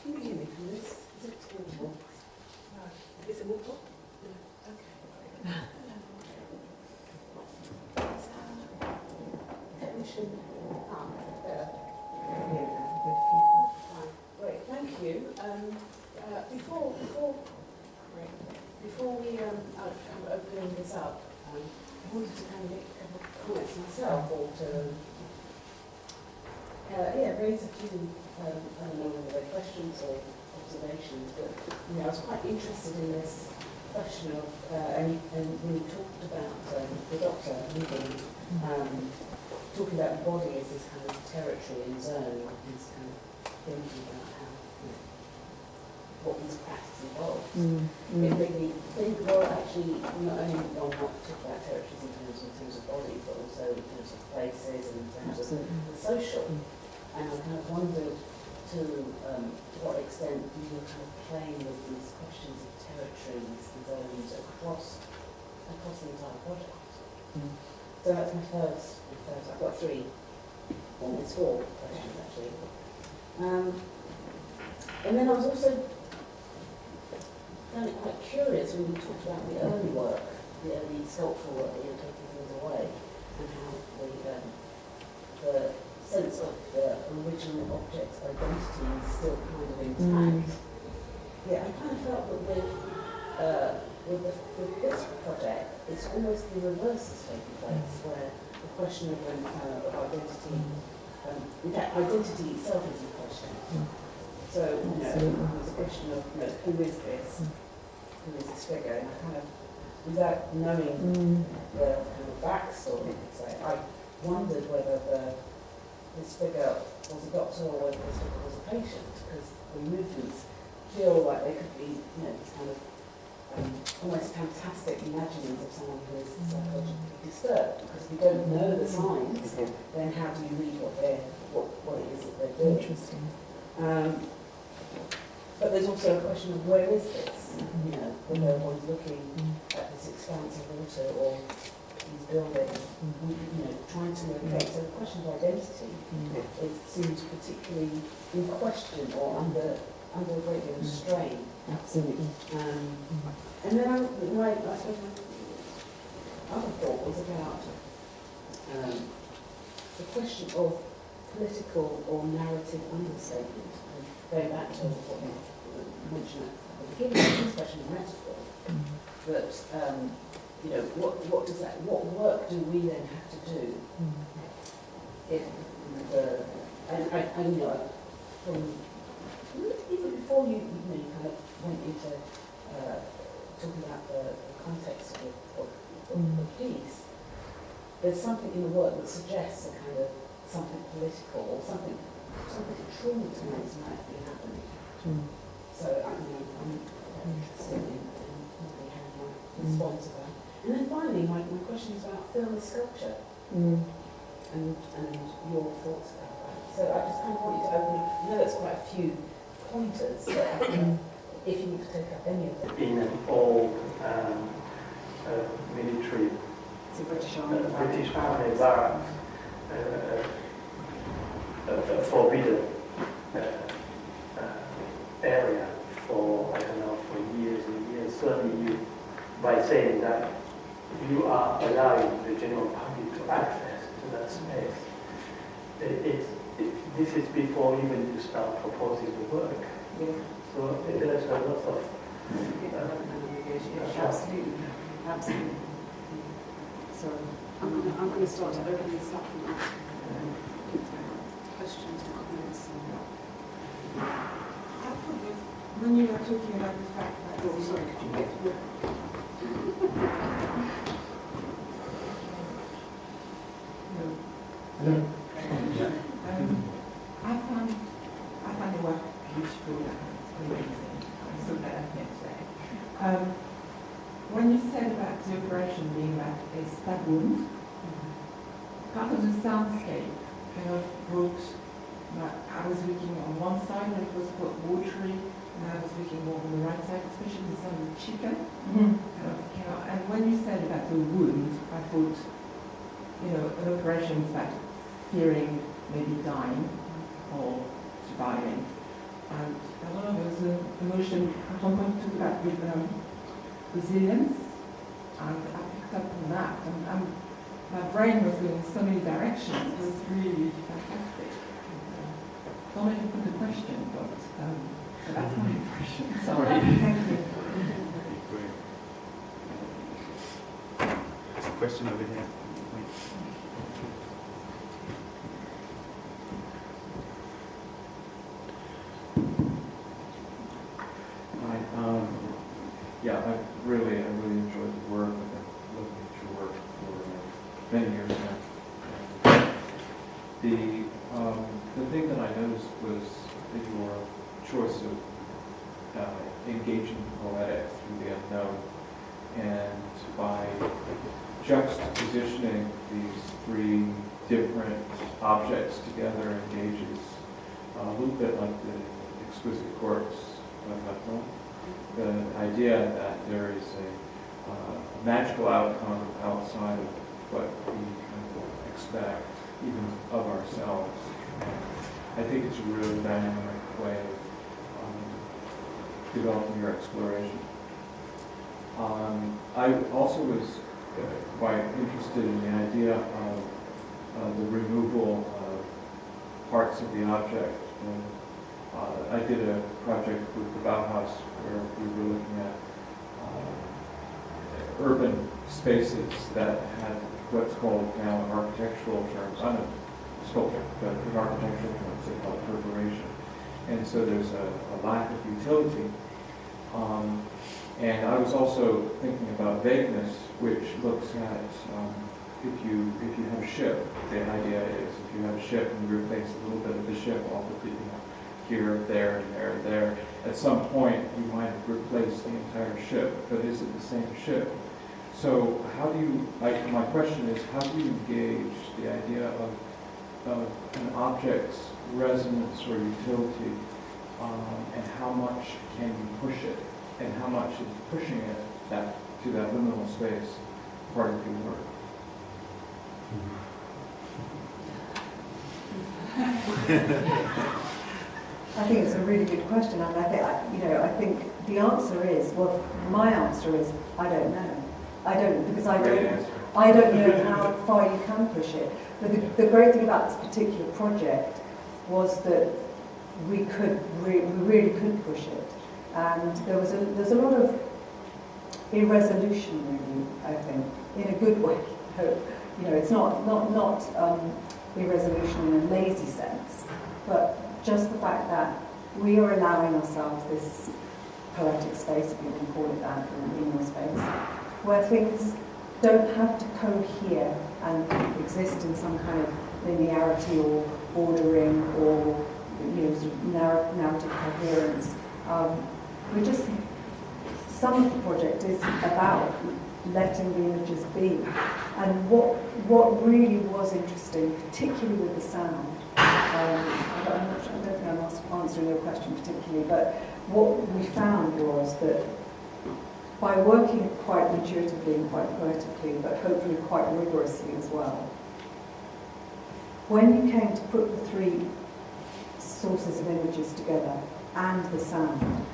can you hear me from this? Is it audible? No. Is it audible? No. Okay. Technician. Better. Here now, with feedback. Fine. Great, thank you. Before we open this up, I wanted to kind of make a couple of comments myself, or to raise a few, I don't know whether they're questions or observations, but I was quite interested in this question of, and we talked about the doctor, Kneebone, talking about the body as this kind of territory and zone, this kind of thinking about how what this practice involves. It made me think, well, actually, not only on what to talk about territories in terms of bodies, but also in terms of places and in terms of the social. And I kind of wondered to what extent do you kind of playing with these questions of territories and zones across the entire project. So that's my first. I've got three, almost four questions actually. And then I was also found it quite curious when you talked about the early work, the early sculptural work, taking things away, and how the sense of the original object's identity is still kind of intact. Yeah, I kind of felt that with this project, it's almost the reverse is taking place, where the question of identity, in fact, identity itself is a question. So, there's a question of, who is this? Who is this figure? And I kind of, without knowing the kind of backstory, I wondered whether this figure was a doctor or whether this figure was a patient, because the movements feel like they could be, this kind of almost fantastic imaginings of someone who is psychologically disturbed. Because if you don't know the signs, then how do you read what it is that they're doing? Interesting. But there's also a question of where is this? Whether one's looking at this expanse of water or these buildings, trying to locate. So the question of identity, it seems particularly in question or under a great deal of strain. Absolutely. And then I suppose my other thought was about the question of political or narrative understatement. Going back to what you mentioned at the beginning, this question of metaphor. That what work do we then have to do if from even before you kind of went into talking about the context of the piece, there's something in the work that suggests a kind of something political or something traumatized might be happening. So I'm interested in how you might respond to that. And then finally, my question is about film and sculpture and your thoughts about that. So I just kind of want you to open up. I know that's quite a few pointers, but if you need to take up any of them. In an old military It's a British Army barracks, a forbidden area for, for years and years. Certainly by saying that you are allowing the general public to access to that space, this is before even you start proposing the work. Yeah. So there's a lot of... Absolutely. So I'm going to start to open this up and ask questions or comments. When you were talking about the fact that... Oh, sorry, could you get to Hello. I found the work beautiful and amazing. I'm so glad I'm here today. When you said about the operation being about a stab wound, part of the soundscape kind of brought, I was looking on one side when it was quite watery, and I was looking more on the right side, especially the sound of chicken. And when you said about the wound, I thought, an operation is about fearing maybe dying or surviving. And I don't know, there's an emotion at one point talked about with resilience, and I picked up on that, and my brain was going in so many directions. It was really fantastic. I don't know if you put the question, but that's my impression. Sorry. Thank you. Great. There's a question over here. Yeah, I really enjoyed the work. I've been looking at your work for many years now. The thing that I noticed was that your choice of engaging the poetic through the unknown. And by juxtapositioning these three different objects together engages a little bit like the exquisite corpse of Lacan. The idea that there is a magical outcome outside of what we kind of expect, even of ourselves. And I think it's a really dynamic way of developing your exploration. I also was quite interested in the idea of the removal of parts of the object. And, I did a project with the Bauhaus where we were looking at urban spaces that had what's called now in architectural terms, I'm a sculptor, but in architectural terms they call it perforation. And so there's a lack of utility. And I was also thinking about vagueness, which looks at if you have a ship, the idea is if you have a ship and you replace a little bit of the ship off of the, here, there, and there, and there, at some point you might have replaced the entire ship, but is it the same ship? So how do you, my question is, how do you engage the idea of an object's resonance or utility, and how much can you push it, and how much is pushing it to that liminal space part of your work? I think it's a really good question, and I think the answer is, well, my answer is, I don't know. Because I don't know how far you can push it. But the great thing about this particular project was that we really could push it, and there's a lot of irresolution, really, I think, in a good way. It's not irresolution in a lazy sense, but just the fact that we are allowing ourselves this poetic space, if you want to call it that, liminal space, where things don't have to cohere and exist in some kind of linearity or ordering or sort of narrative coherence. Some of the project is about letting the images be. And what really was interesting, particularly with the sound, I don't think I'm answering your question particularly, but what we found was that by working quite intuitively and quite poetically, but hopefully quite rigorously as well, when you came to put the three sources of images together and the sound,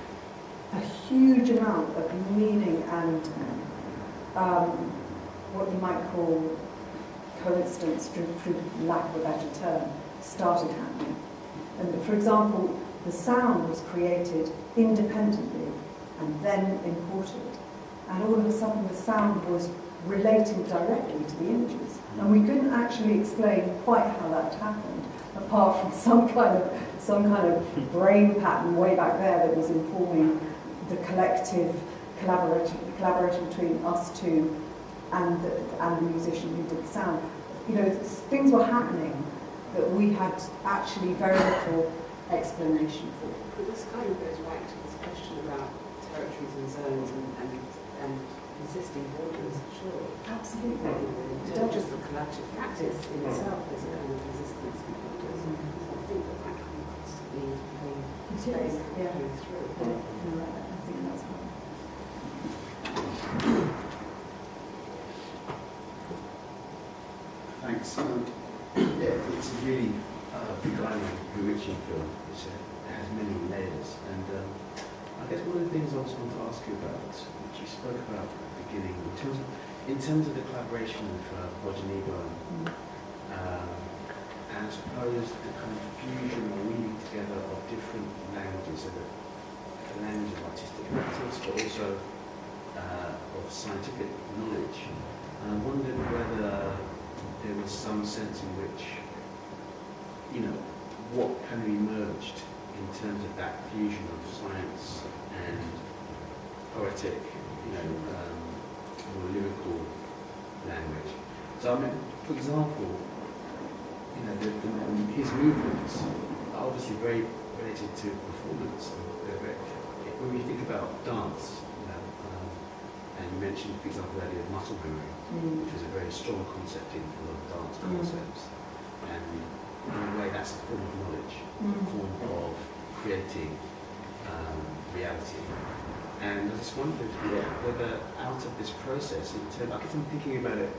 a huge amount of meaning and what you might call coincidence, through lack of a better term, started happening. And for example, the sound was created independently and then imported. And all of a sudden the sound was relating directly to the images. And we couldn't actually explain quite how that happened, apart from some kind of brain pattern way back there that was informing the collective collaboration between us two and the musician who did the sound. Things were happening that we had actually very little explanation for. But this kind of goes back to this question about territories and zones and existing borders, sure. Absolutely. Not just the collective practice in itself is a kind of resistance to borders. So I think that can constantly be space coming through. I think that's right. Thanks. Yeah, it's a really beguiling, bewitching film. It has many layers, and I guess one of the things I was going to ask you about, which you spoke about at the beginning, in terms of the collaboration with Roger Kneebone, and I suppose the kind of fusion or weaving together of different languages, of a language of artistic practice, but also of scientific knowledge. And I wondered whether there was some sense in which, what kind of emerged in terms of that fusion of science and poetic, more lyrical language. So, for example, his movements are obviously very related to performance. They're when we think about dance, and you mentioned, for example, the idea of muscle memory, which was a very strong concept in a lot of dance concepts, and in a way that's a form of knowledge, a form of creating reality. And I just wondered whether out of this process, I guess I'm thinking about it,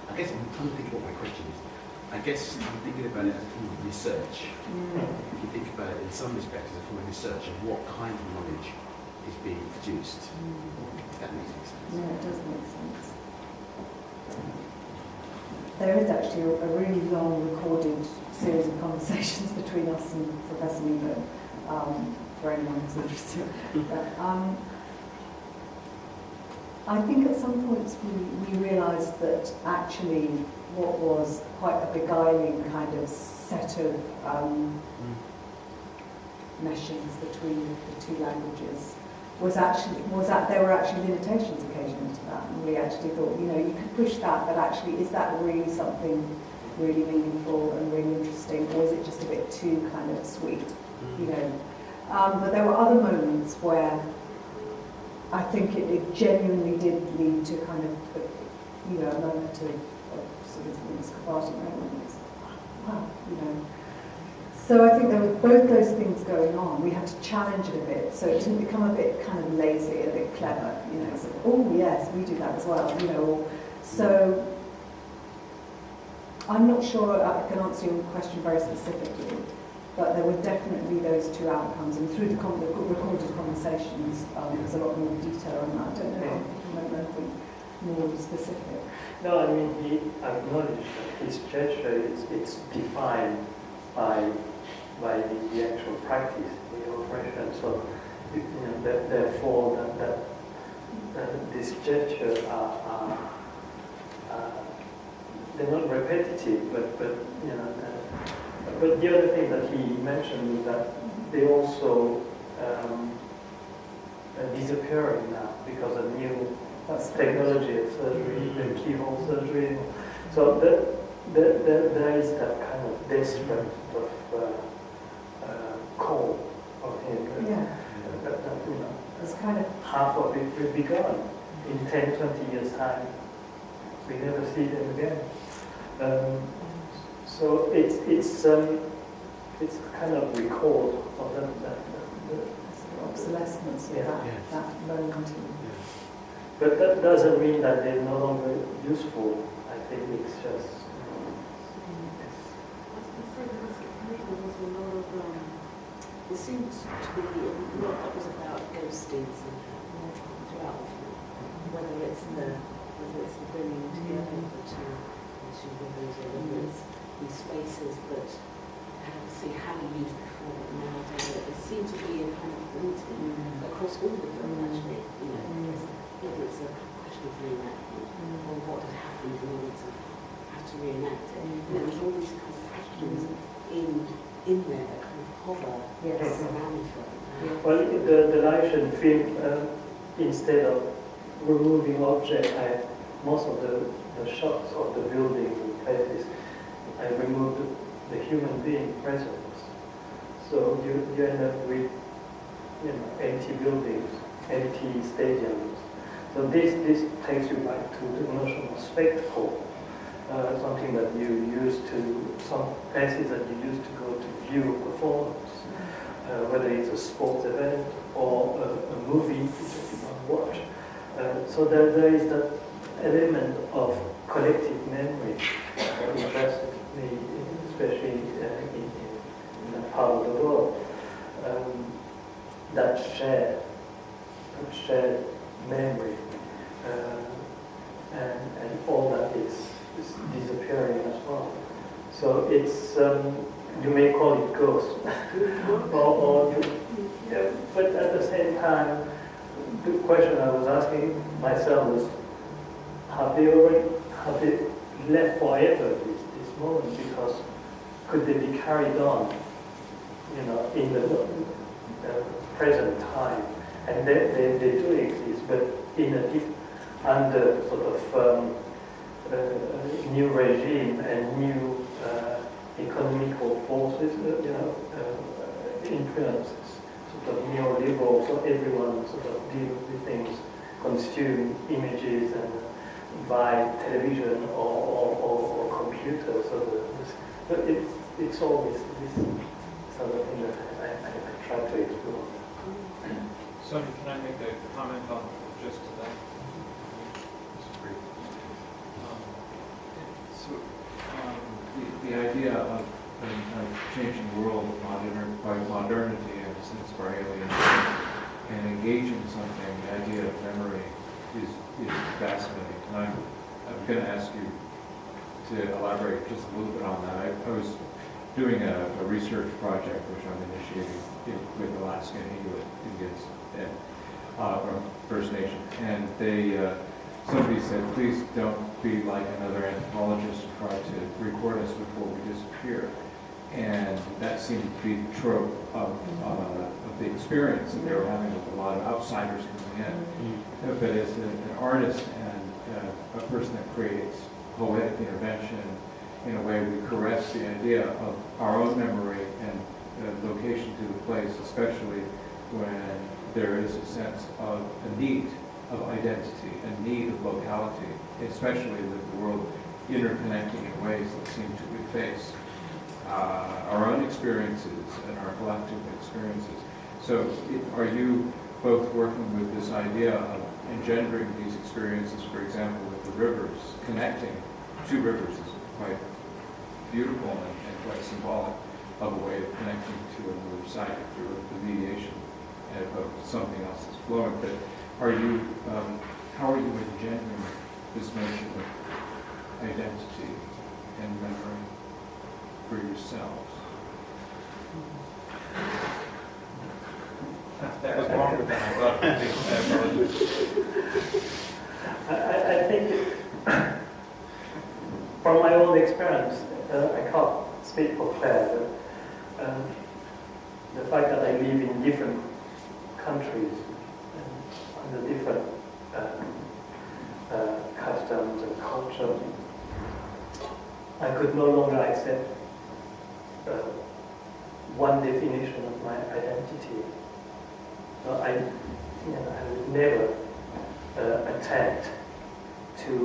I guess I'm trying to think what my question is. I guess I'm thinking about it as a form of research. If you think about it in some respects as a form of research of what kind of knowledge is being produced. If that makes any sense. Yeah, it does make sense. There is actually a really long recorded series of conversations between us and Professor Kneebone, for anyone who's interested. But, I think at some points we realised that actually what was quite a beguiling kind of set of meshings between the two languages was that there were actually limitations occasionally to that, and we actually thought, you could push that, but actually is that really something really meaningful and really interesting, or is it just a bit too kind of sweet, but there were other moments where I think it genuinely did lead to kind of, a moment of sort of this cathartic moment. Wow, So I think there were both those things going on. We had to challenge it a bit, so it didn't become a bit kind of lazy, a bit clever. So, oh yes, we do that as well. So I'm not sure I can answer your question very specifically. But there were definitely those two outcomes, and through the recorded conversations, there's a lot more detail on that. I don't know if you remember anything more specific. No, I mean, he acknowledged that his gesture it's defined by the actual practice, the operation. So, therefore, that these gestures are they're not repetitive, but But the other thing that he mentioned is that they also disappearing now because of new technology of surgery, the keyhole surgery. So there is that kind of desperate call of him. Yeah. It's kind of half of it will be gone in 10, 20 years' time. We never see them again. So it's kind of record of the obsolescence of that moment. Yeah. But that doesn't mean that they're no longer useful. I think it's just. There seems to be a lot that was about ghostings throughout the film, whether it's the bringing together of the two rivers, or whether it's these spaces that see how you used before, but nowadays there seems to be a kind of unity across all the film actually. Whether it's a question of reenactment or what had happened in order to have to reenact it. There's all these kind of questions in there that kind of hover around the film. Well, the Laotian film, instead of removing objects, most of the shots of the buildings and places, I removed the human being presence. So you end up with empty buildings, empty stadiums. So this takes you back to the notion of spectacle, something that you used to, some places that you used to go to view a performance, whether it's a sports event or a movie that you want to watch. So there is that element of collective memory that interested me, especially in that part of the world. That shared memory, and all that is disappearing as well. So it's you may call it ghost, but at the same time, the question I was asking myself was, have they left forever this moment? Because could they be carried on, in the present time? And they do exist, but in under sort of new regime and new economical forces, influences, sort of liberal, so everyone sort of deals with things, consume images and by television or computer. So it's always this sort of thing that I try to explore. Sonia, can I make a comment on just to that? The idea of changing the world by modernity in a sense for aliens and engaging something, the idea of memory is fascinating. And I'm going to ask you to elaborate just a little bit on that. I was doing a research project which I'm initiating with Alaskan Inuit Indians and from First Nation, and somebody said, please don't be like another anthropologist and try to record us before we disappear. And that seemed to be the trope of the experience that they were having with a lot of outsiders coming in. But as an artist and a person that creates poetic intervention, in a way we caress the idea of our own memory and location to the place, especially when there is a sense of a need of identity, a need of locality, especially with the world interconnecting in ways that seem to efface our own experiences and our collective experiences. So are you both working with this idea of engendering these experiences, for example, with the rivers? Connecting two rivers is quite beautiful and quite symbolic of a way of connecting to another site through the mediation of something else that's flowing. But are you, how are you engendering this notion of identity and memory for yourselves? That was longer than I thought it would be. I think from my own experience, I can't speak for Claire, but the fact that I live in different countries under different customs and culture, I could no longer accept one definition of my identity. So I would never attempt to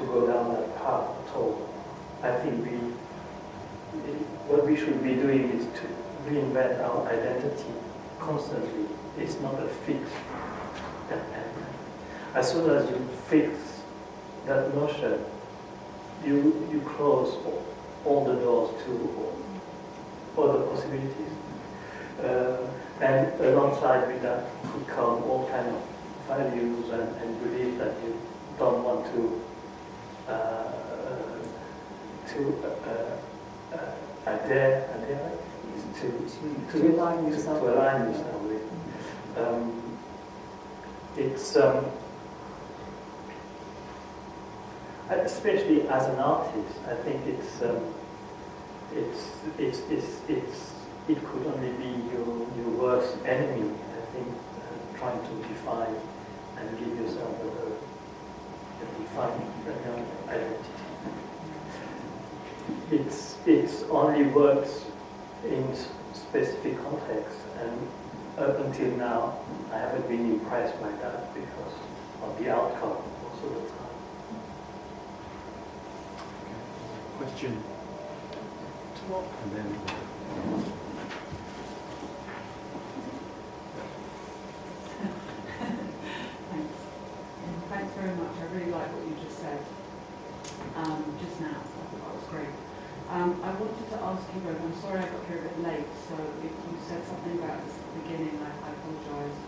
go down that path at all. I think what we should be doing is to reinvent our identity constantly. It's not a fix. As soon as you fix that notion, you close all the doors to other possibilities. And alongside with that could come all kind of values and beliefs that you don't want to adhere to align yourself with. It's especially as an artist, I think it could only be your worst enemy. I think trying to define and give yourself a defined identity. It only works in specific contexts, and up until now, I haven't been impressed by that because of the outcome most of the time. Question top and then. Thanks. Thanks very much. I really like what you just said just now. I thought that was great. I wanted to ask you both, I'm sorry I got here a bit late, so if you said something about this at the beginning, I apologise.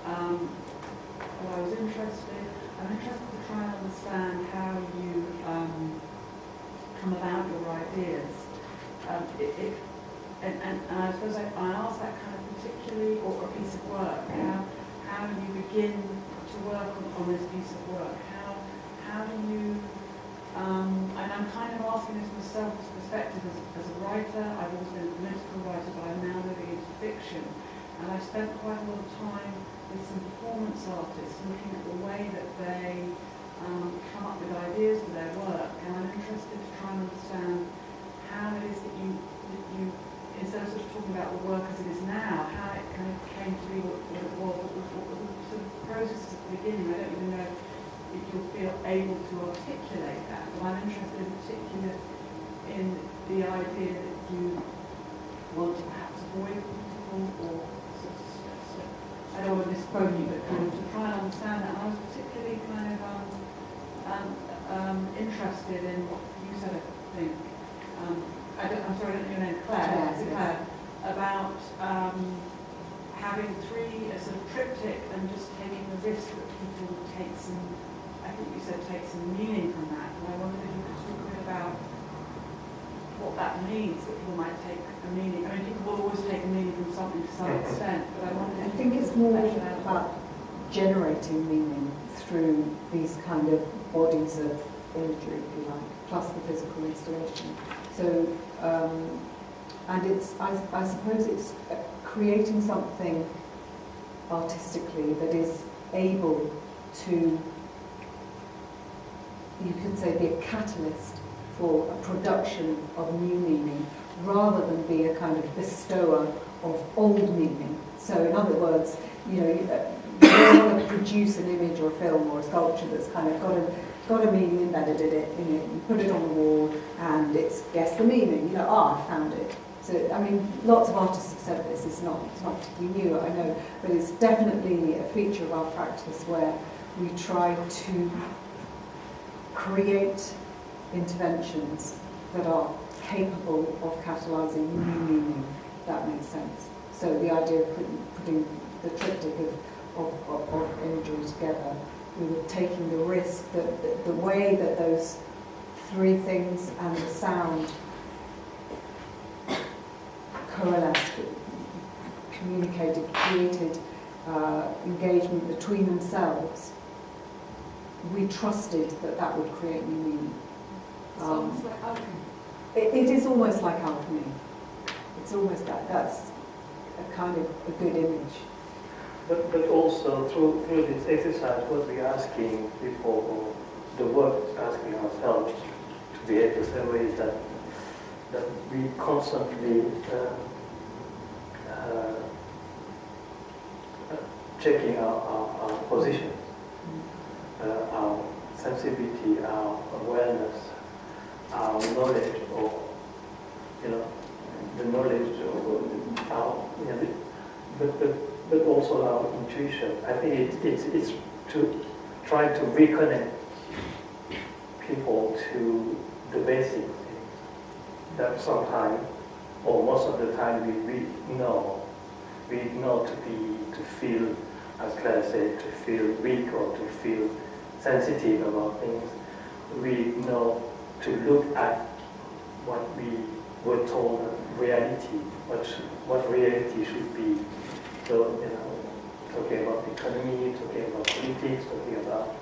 Well, I'm interested to try and understand how you come about your ideas. And I suppose I ask that kind of particularly, or a piece of work, how you begin to work on this piece of work. How do you, and I'm kind of asking this from a selfish perspective as a writer. I've always been a political writer, but I'm now moving into fiction. And I've spent quite a lot of time with some performance artists looking at the way that they come up with ideas for their work. And I'm interested to try and understand how it is that you instead of sort of talking about the work as it is now, how it kind of came to be what it was, what was the sort of process at the beginning. I don't even know if you'll feel able to articulate that, but I'm interested in particular in the idea that you want to perhaps avoid people or I don't want to misquote you, but kind of to try and understand that. I was particularly kind of interested in what you said, I think. I'm sorry, I don't know your name, Claire. Claire, yes. About having a sort of triptych and just taking the risk that people would take some, I think you said take some meaning from that. And I wondered if you could talk a bit about what that means, that people might take a meaning. I mean, people will always take a meaning from something to some extent, but I wondered if I think it's more about generating meaning through these kind of bodies of imagery, if you like, plus the physical installation. So, and it's, I suppose it's creating something artistically that is able to, you could say, be a catalyst for a production of new meaning, rather than be a kind of bestower of old meaning. So in other words, you know, you don't want to produce an image or a film or a sculpture that's kind of got a meaning embedded in it, you put it on the wall and it's guess the meaning, you know, I found it. So, I mean, lots of artists have said this, it's not particularly new, I know, but it's definitely a feature of our practice where we try to create interventions that are capable of catalysing new meaning, if that makes sense. So the idea of putting the triptych of imagery together, we were taking the risk that the way that those three things and the sound coalesced, communicated, created engagement between themselves, we trusted that that would create new meaning. it's almost like alchemy. It is almost like alchemy. It's almost that's a kind of a good image. But also through this exercise, what we're asking people, or the work is asking ourselves to be able to say is that we constantly checking our position, our sensibility, our awareness, our knowledge, or the knowledge of our, but also our intuition. I think it's to try to reconnect people to the basic things that sometimes, or most of the time, we ignore to feel, as Claire said, to feel weak or to feel sensitive about things. We know to look at what we were told reality, what reality should be. So, talking about economy, talking about politics, talking about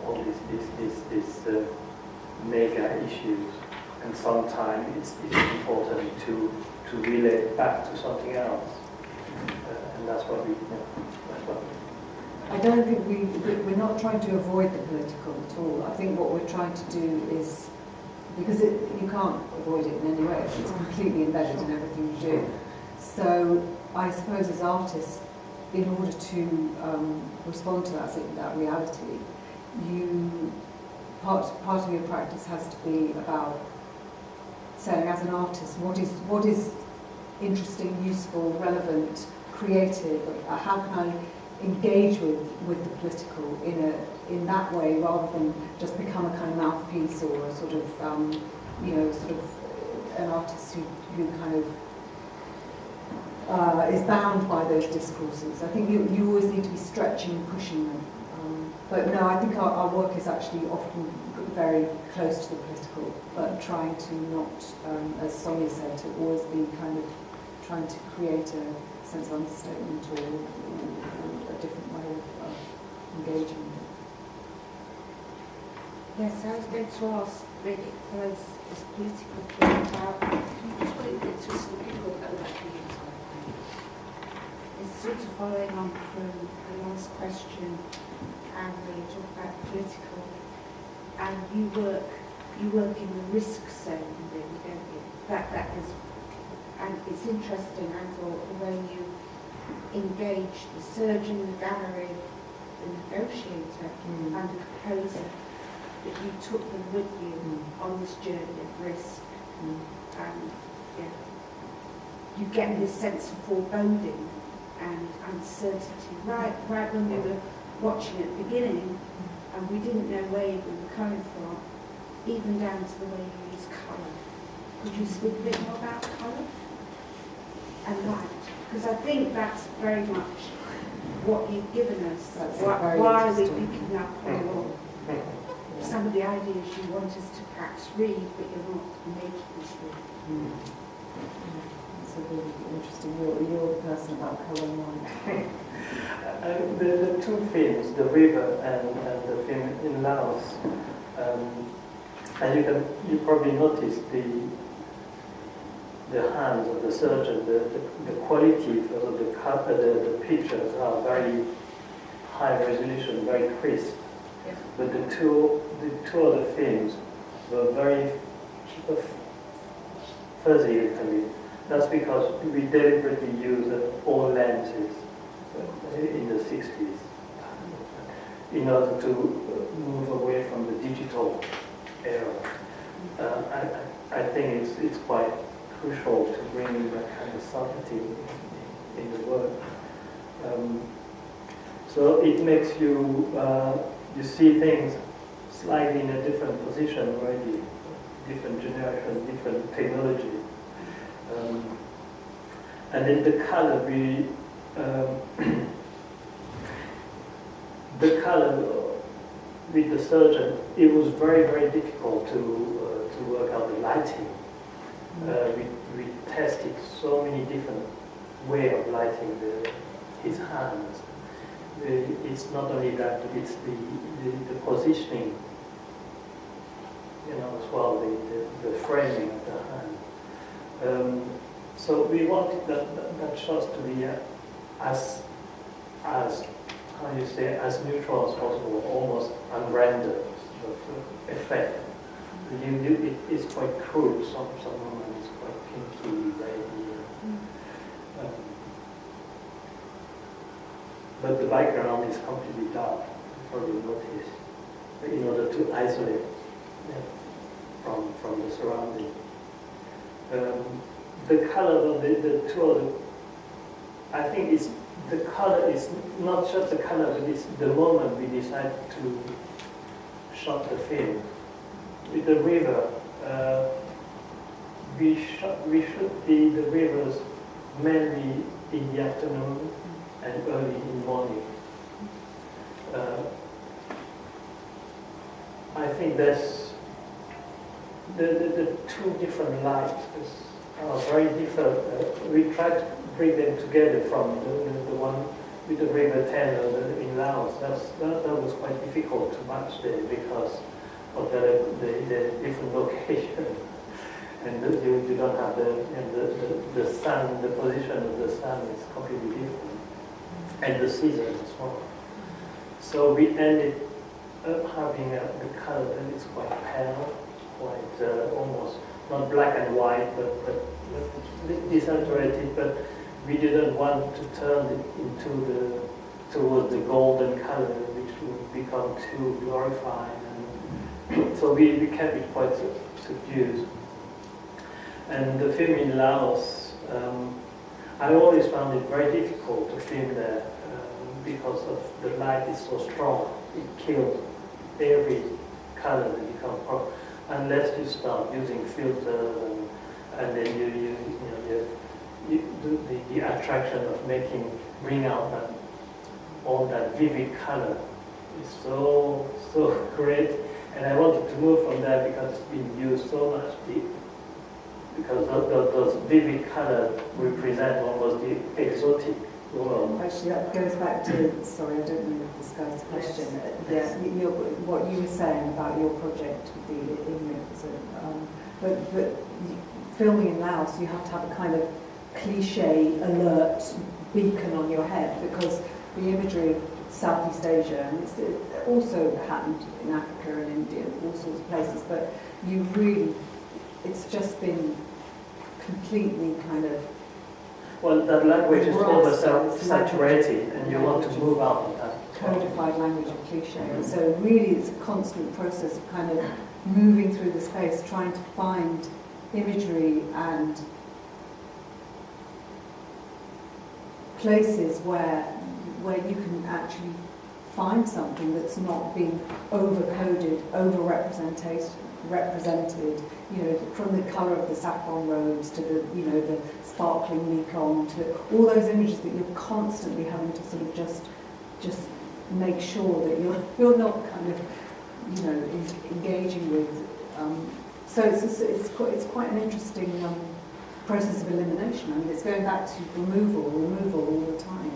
all these mega issues, and sometimes it's important to relate back to something else, and that's what we. I don't think we're not trying to avoid the political at all. I think what we're trying to do is, because you can't avoid it in any way, it's completely embedded in everything you do. So I suppose as artists, in order to respond to that reality, part of your practice has to be about saying, as an artist, what is interesting, useful, relevant, creative? How can I engage with the political in that way, rather than just become a kind of mouthpiece or a sort of an artist who kind of is bound by those discourses. I think you always need to be stretching and pushing them. But no, I think our work is actually often very close to the political, but trying to not, as Sonia said, to always be kind of trying to create a sense of understatement or a different way of engaging. Yes, I was going to ask, really, close this political point about, just want to get through some people that are like you. It's sort of following on from the last question, and we talk about political, and you work you work in the risk zone, really, don't you? That is, and it's interesting, I thought, the way you engage the surgeon, the gallery, the negotiator, and the composer, that you took them with you on this journey of risk. And yeah, you get this sense of foreboding and uncertainty right when we were watching at the beginning, and we didn't know where you were coming from, even down to the way you use colour. Could you speak a bit more about colour and light? Because I think that's very much what you've given us. Why are we picking up on some of the ideas you want us to perhaps read, but you're not making us read? That's a really interesting. You're the person about colour and light. The two films, the river and the film in Laos, and you probably noticed the hands of the surgeon, the quality of the pictures are very high resolution, very crisp. Yes. But the two other films were very fuzzy a little bit. That's because we deliberately used all lenses in the 60s in order to move away from the digital era. I think it's quite crucial to bring in that kind of subtlety in the work. So it makes you see things slightly in a different position already, different generation, different technology. And then the color, the color with the surgeon, it was very, very difficult to work out the lighting. We tested so many different ways of lighting his hands. It's not only that, but it's the positioning, as well, the framing of the hand. So we wanted that shots to be as neutral as possible, almost unrendered sort of effect. It's quite crude. Some moments it's quite pinky, reddy. But the background is completely dark. You probably noticed, in order to isolate from the surrounding. The color of the two other, I think the color is not just the color, but it's the moment we decided to shot the film. With the river, we shoot the rivers mainly in the afternoon and early in the morning. I think that's the two different lights are very different. We tried to bring them together from the one with the river Thames in Laos. That was quite difficult to match there because of the different location. And you don't have the sun, the position of the sun is completely different. And the season as well. So we ended up having the color that is quite pale, quite almost not black and white, but desaturated. But we didn't want to turn it towards the golden color, which would become too glorified. And so we kept it quite subdued. And the film in Laos, I always found it very difficult to film there because of the light is so strong. It killed every color that you come from, unless you start using filters and then the attraction of bring out all that vivid color is so great. And I wanted to move from that because it's been used so much. Because those vivid colors represent almost the exotic world. Actually, that goes back to, sorry, I don't know if this guy's question. Yes. What you were saying about your project with the images. But filming in Laos, you have to have a kind of cliche, alert beacon on your head because the imagery of Southeast Asia, and it also happened in Africa and India, all sorts of places, but you really, it's just been completely kind of... Well, that language is oversaturated, and you want to move out of that. Codified language of cliché. So really it's a constant process of kind of moving through the space, trying to find imagery and places where you can actually find something that's not being over-coded, over-represented, you know, from the colour of the saffron robes to the, you know, the sparkling Nikon, to all those images that you're constantly having to sort of just make sure that you're not kind of, you know, engaging with. So it's quite an interesting process of elimination. I mean, it's going back to removal all the time.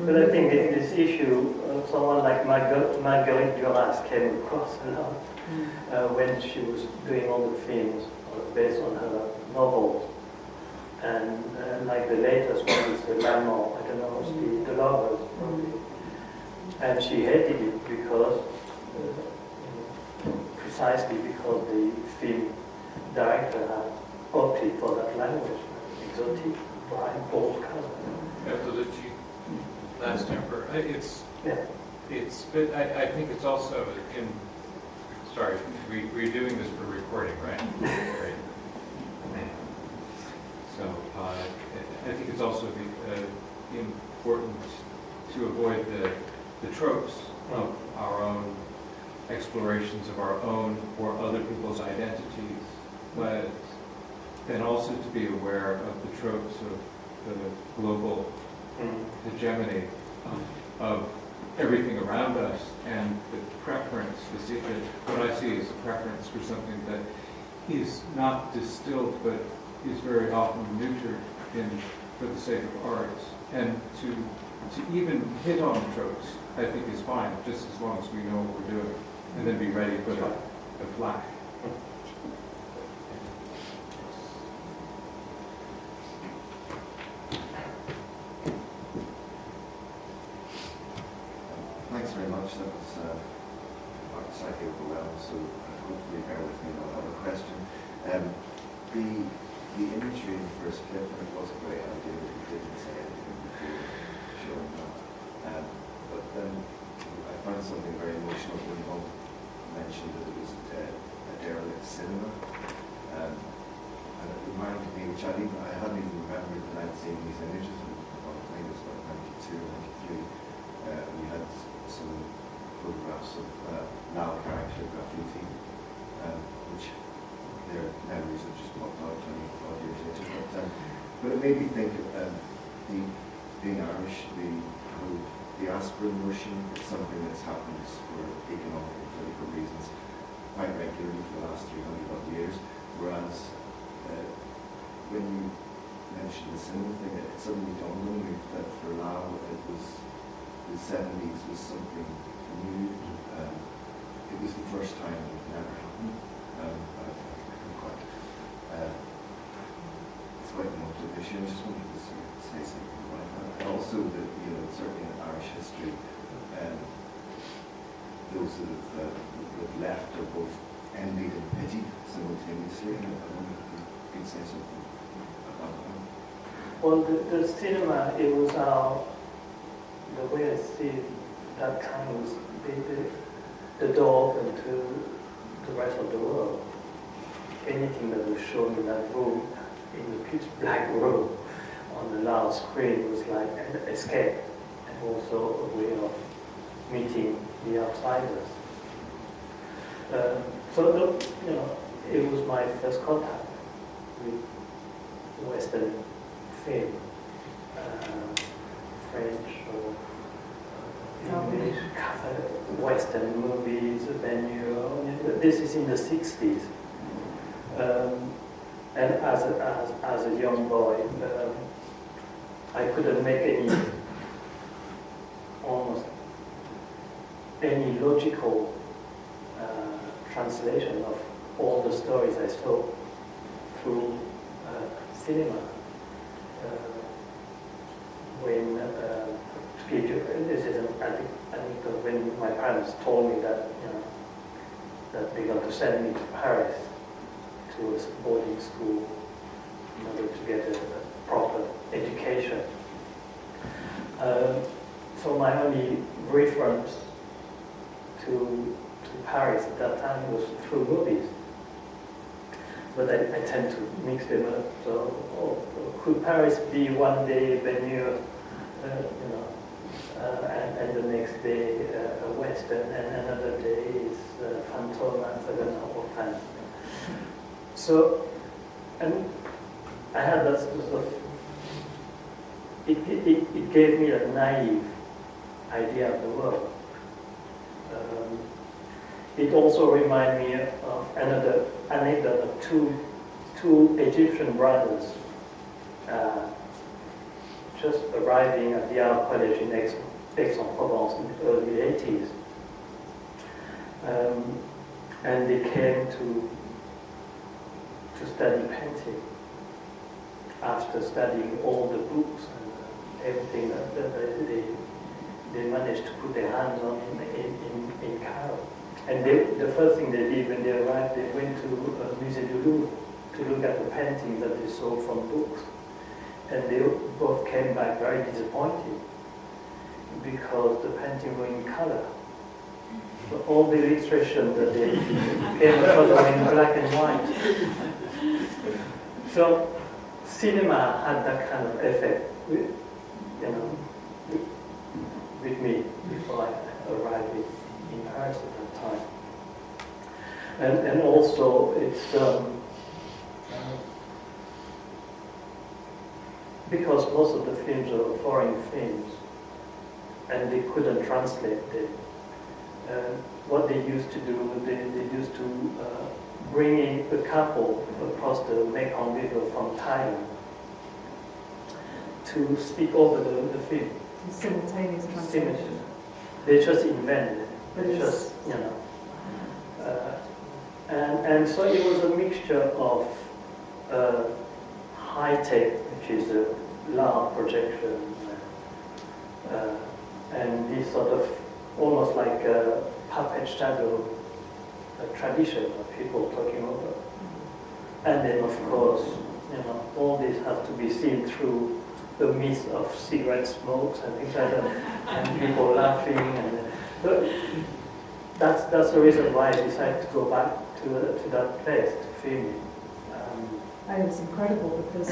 But I think this issue, someone like Marguerite Duras came across a lot when she was doing all the films based on her novels. And like the latest one is the L'Amant, I don't know, the Lovers, probably. And she hated it because, precisely because the film director had opted for that language, exotic, bright, bold color. Last Emperor. But I think it's also in. Sorry, we're doing this for recording, right? Right. So I think it's also important to avoid the tropes of our own explorations of our own or other people's identities, but then also to be aware of the tropes of the global hegemony of everything around us, and the preference, what I see is a preference for something that is not distilled but is very often neutered for the sake of art. And to even hit on the tropes, I think is fine, just as long as we know what we're doing, and then be ready for the flash. Thanks very much. That was slightly overwhelmed, so hopefully bear with me and I'll have a question. The imagery in the first clip, and it was a great idea that you didn't say anything before showing that. But then I found something very emotional when Vong mentioned that it was a derelict cinema. And it reminded me, which I hadn't even remembered that I'd seen these images, I think it was about 92 or 93. We had some photographs of Lao character graffiti, which their memories have just popped out 25 years later. But it made me think of being Irish, the diaspora notion is something that's happened for economic and political reasons quite regularly for the last 300 odd years, whereas when you mentioned the cinema thing, it suddenly dawned on me that for Lao the 70s was something new. It was the first time it had never happened. It's quite an observation. I just wanted to say something about that. And also that, certainly in Irish history, those that have left are both envied and pitied simultaneously. And I wonder if you could say something about that. Well, the cinema, it was the way I see it, that time was the door open to the rest of the world. Anything that was shown in that room, in the pitch black room, on the Laos screen was like an escape, and also a way of meeting the outsiders. So, it was my first contact with Western film, French or English, Western movies, this is in the 60s. And as a young boy, I couldn't make almost any logical translation of all the stories I saw through cinema. When give you, this is an anecdote. When my parents told me that, that they're going to send me to Paris to a boarding school in order to get a proper education. So my only reference to Paris at that time was through movies. But I tend to mix them up. So, could Paris be one day venue, and the next day a Western, and another day is Fantomas, I don't know what kind. So, and I had that sort of, it gave me a naive idea of the world. It also reminded me of another anecdote of two Egyptian brothers just arriving at the Art College in Aix-en-Provence in the early 80s. And they came to study painting after studying all the books and everything that they managed to put their hands on in Cairo. And the first thing they did when they arrived, they went to Musée du Louvre to look at the paintings that they saw from books. And they both came back very disappointed because the paintings were in color. So all the illustrations that they came across were in black and white. So cinema had that kind of effect, with me before I arrived in Paris at that time. And also it's because most of the films are foreign films and they couldn't translate them. What they used to do, they used to bring in a couple across the Mekong River from Thailand to speak over the film. Simultaneous translation. They just invented it. They just, and so it was a mixture of high tech, which is a loud projection, and this sort of almost like a puppet shadow tradition of people talking over. And then, of course, all this has to be seen through the mist of cigarette smokes and things like that, and people laughing. And that's the reason why I decided to go back to that place to film it. And it was incredible because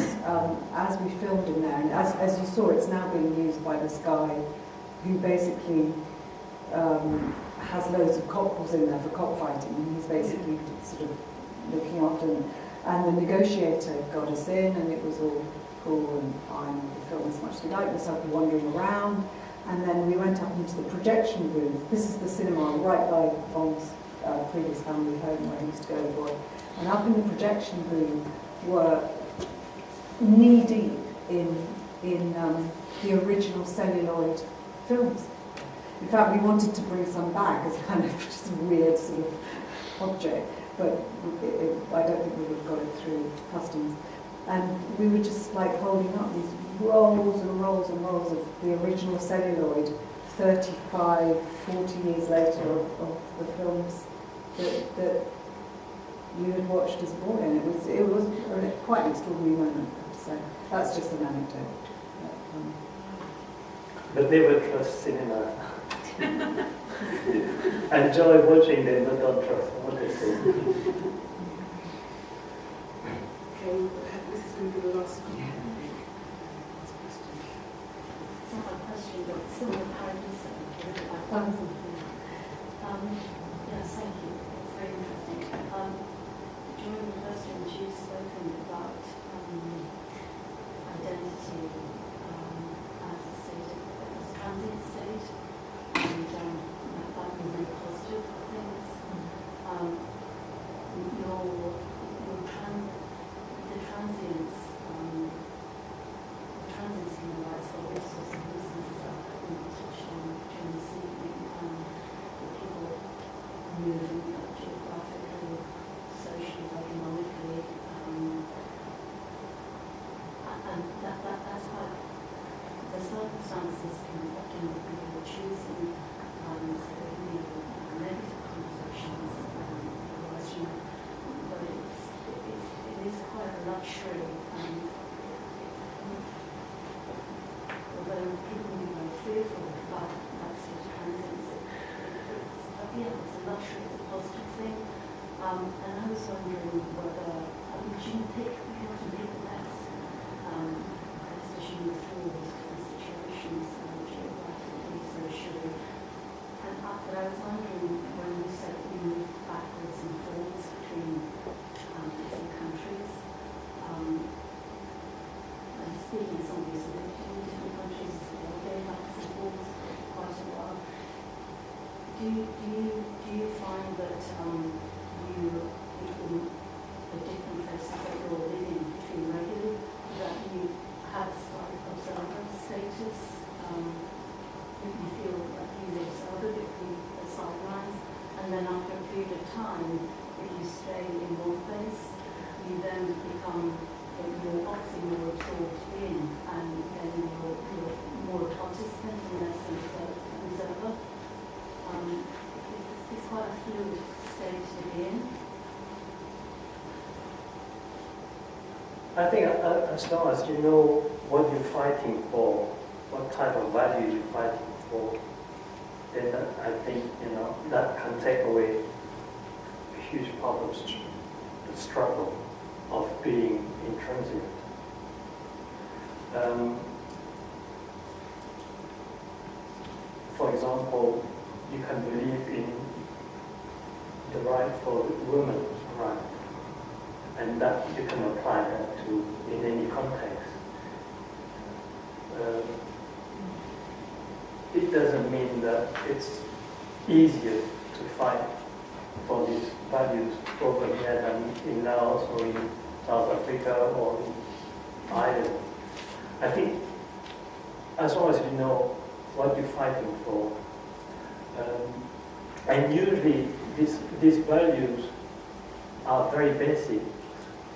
as we filmed in there, and as you saw, it's now being used by this guy who basically has loads of cockles in there for cockfighting, and he's basically sort of looking after them. And the negotiator got us in, and it was all cool and fine. We filmed as much as we liked. We started wandering around, and then we went up into the projection booth. This is the cinema right by Vong's previous family home where he used to go to boy. And up in the projection booth were knee-deep in the original celluloid films. In fact, we wanted to bring some back as kind of just a weird sort of object, but I don't think we would have got it through customs. And we were just like holding up these rolls and rolls and rolls of the original celluloid, 35, 40 years later of the films that you had watched as a boy, and it was quite an extraordinary moment, I have to say. That's just an anecdote. But they will trust cinema. Enjoy watching them, but don't trust what they say. Okay, this is going to be the last one. It's not a question, but still a parallelism. Yes, thank you. It's very interesting. During the first one, you've spoken about identity as a state, as a transient state, and that being very positive for things. The transiency in the lives for all sorts of reasons that we touched on during this evening. People moving geographically, socially, economically, and that's why the circumstances can often luxury, although people can be very fearful about that sort of transience, it's a luxury, it's a positive thing. And I was wondering whether you have to pick the best, as you move through these different situations, geographically, socially. But I was wondering when you said that you moved backwards and forwards between different countries, and speaking to somebody who's lived in different countries as well, going backwards and forwards quite a while. Do you find that you, in the different places that you're living between regularly, that you have some observer status? If you feel like you observe it, if you the sidelines, and then after a period of time, if you stay in one place, you then become you're obviously more absorbed in, and then you're more a participant and less an observer. It's quite a fluid state to be in. I think as long as you know what you're fighting for, what type of value you're fighting for, then I think that can take away a huge part of the struggle of being intransigent. For example, you can believe in the right for women's right, and that you can apply that to in any context. It doesn't mean that it's easier to fight for these values over here than in Laos or in South Africa or in Ireland. I think as long as you know what you're fighting for, and usually these values are very basic.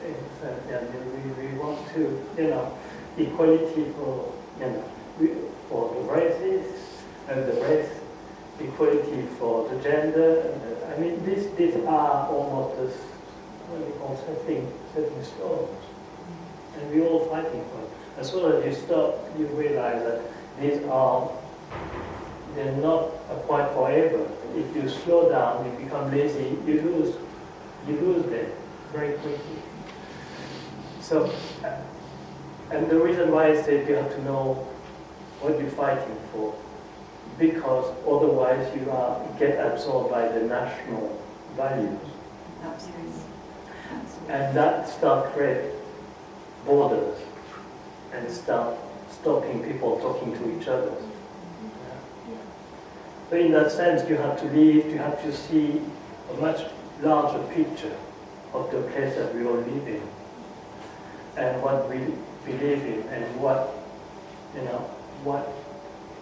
We want to, equality for, for the races, and the race, equality for the gender. I mean, these are almost as setting stones, and we're all fighting for it. As soon as you stop, you realize that they're not a point forever. If you slow down, you become lazy, you lose them very quickly. So, and the reason why I said you have to know what you're fighting for, because otherwise you get absorbed by the national values. Absolutely. And that start create borders and start stopping people talking to each other. So in that sense, you have to see a much larger picture of the place that we all live in, and what we believe in, and what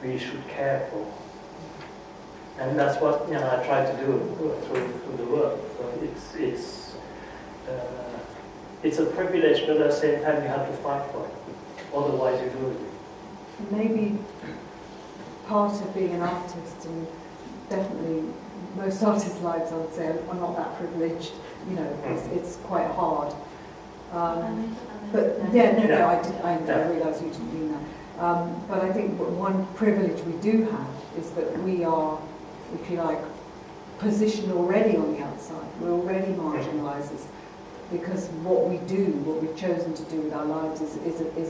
we should care for. And that's what I try to do through the work. So it's a privilege, but at the same time you have to fight for it. Otherwise you lose it. Maybe part of being an artist, and definitely most artists' lives, I would say, are not that privileged. It's quite hard. But I realise you didn't mean that. But I think one privilege we do have is that we are, if you like, positioned already on the outside. We're already marginalised, because what we've chosen to do with our lives is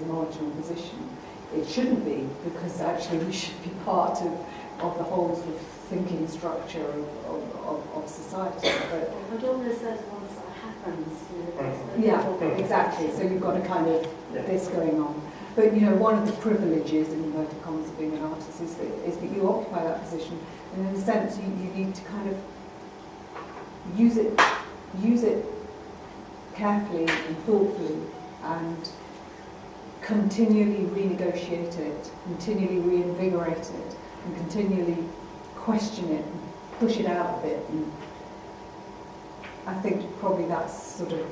a marginal position. It shouldn't be, because actually we should be part of the whole sort of thinking structure of society. But almost says once that happens, yeah, exactly. So you've got a kind of this going on. But one of the privileges, in inverted commas, of being an artist is that you occupy that position, and in a sense you need to kind of use it carefully and thoughtfully, and continually renegotiate it, continually reinvigorate it, and continually question it and push it out a bit. And I think probably that's sort of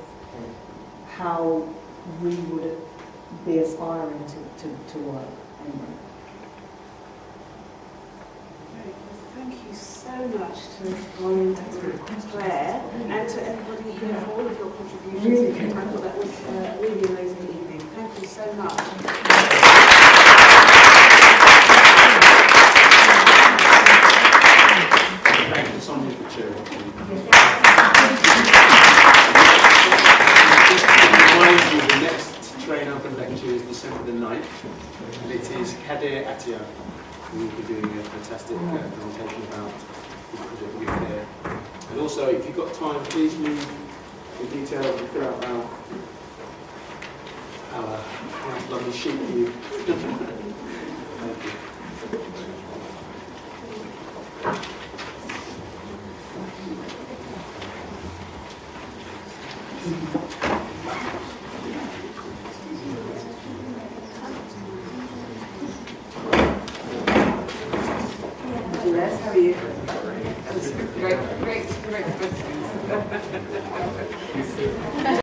how we would be aspiring to work anyway. Very good. Thank you so much to Vong and Claire, and to everybody here for all of your contributions. Really good. I thought that was really amazing evening. Thank you so much. Thank you, Sonia, for chairing. The next TrAIN Open lecture is December the 9th, and it is Kadir Atiyah who will be doing a fantastic presentation about the project with Claire. And also, if you've got time, please leave the details and fill out our lovely sheet for you. Thank you. Les, how are you? That was great questions.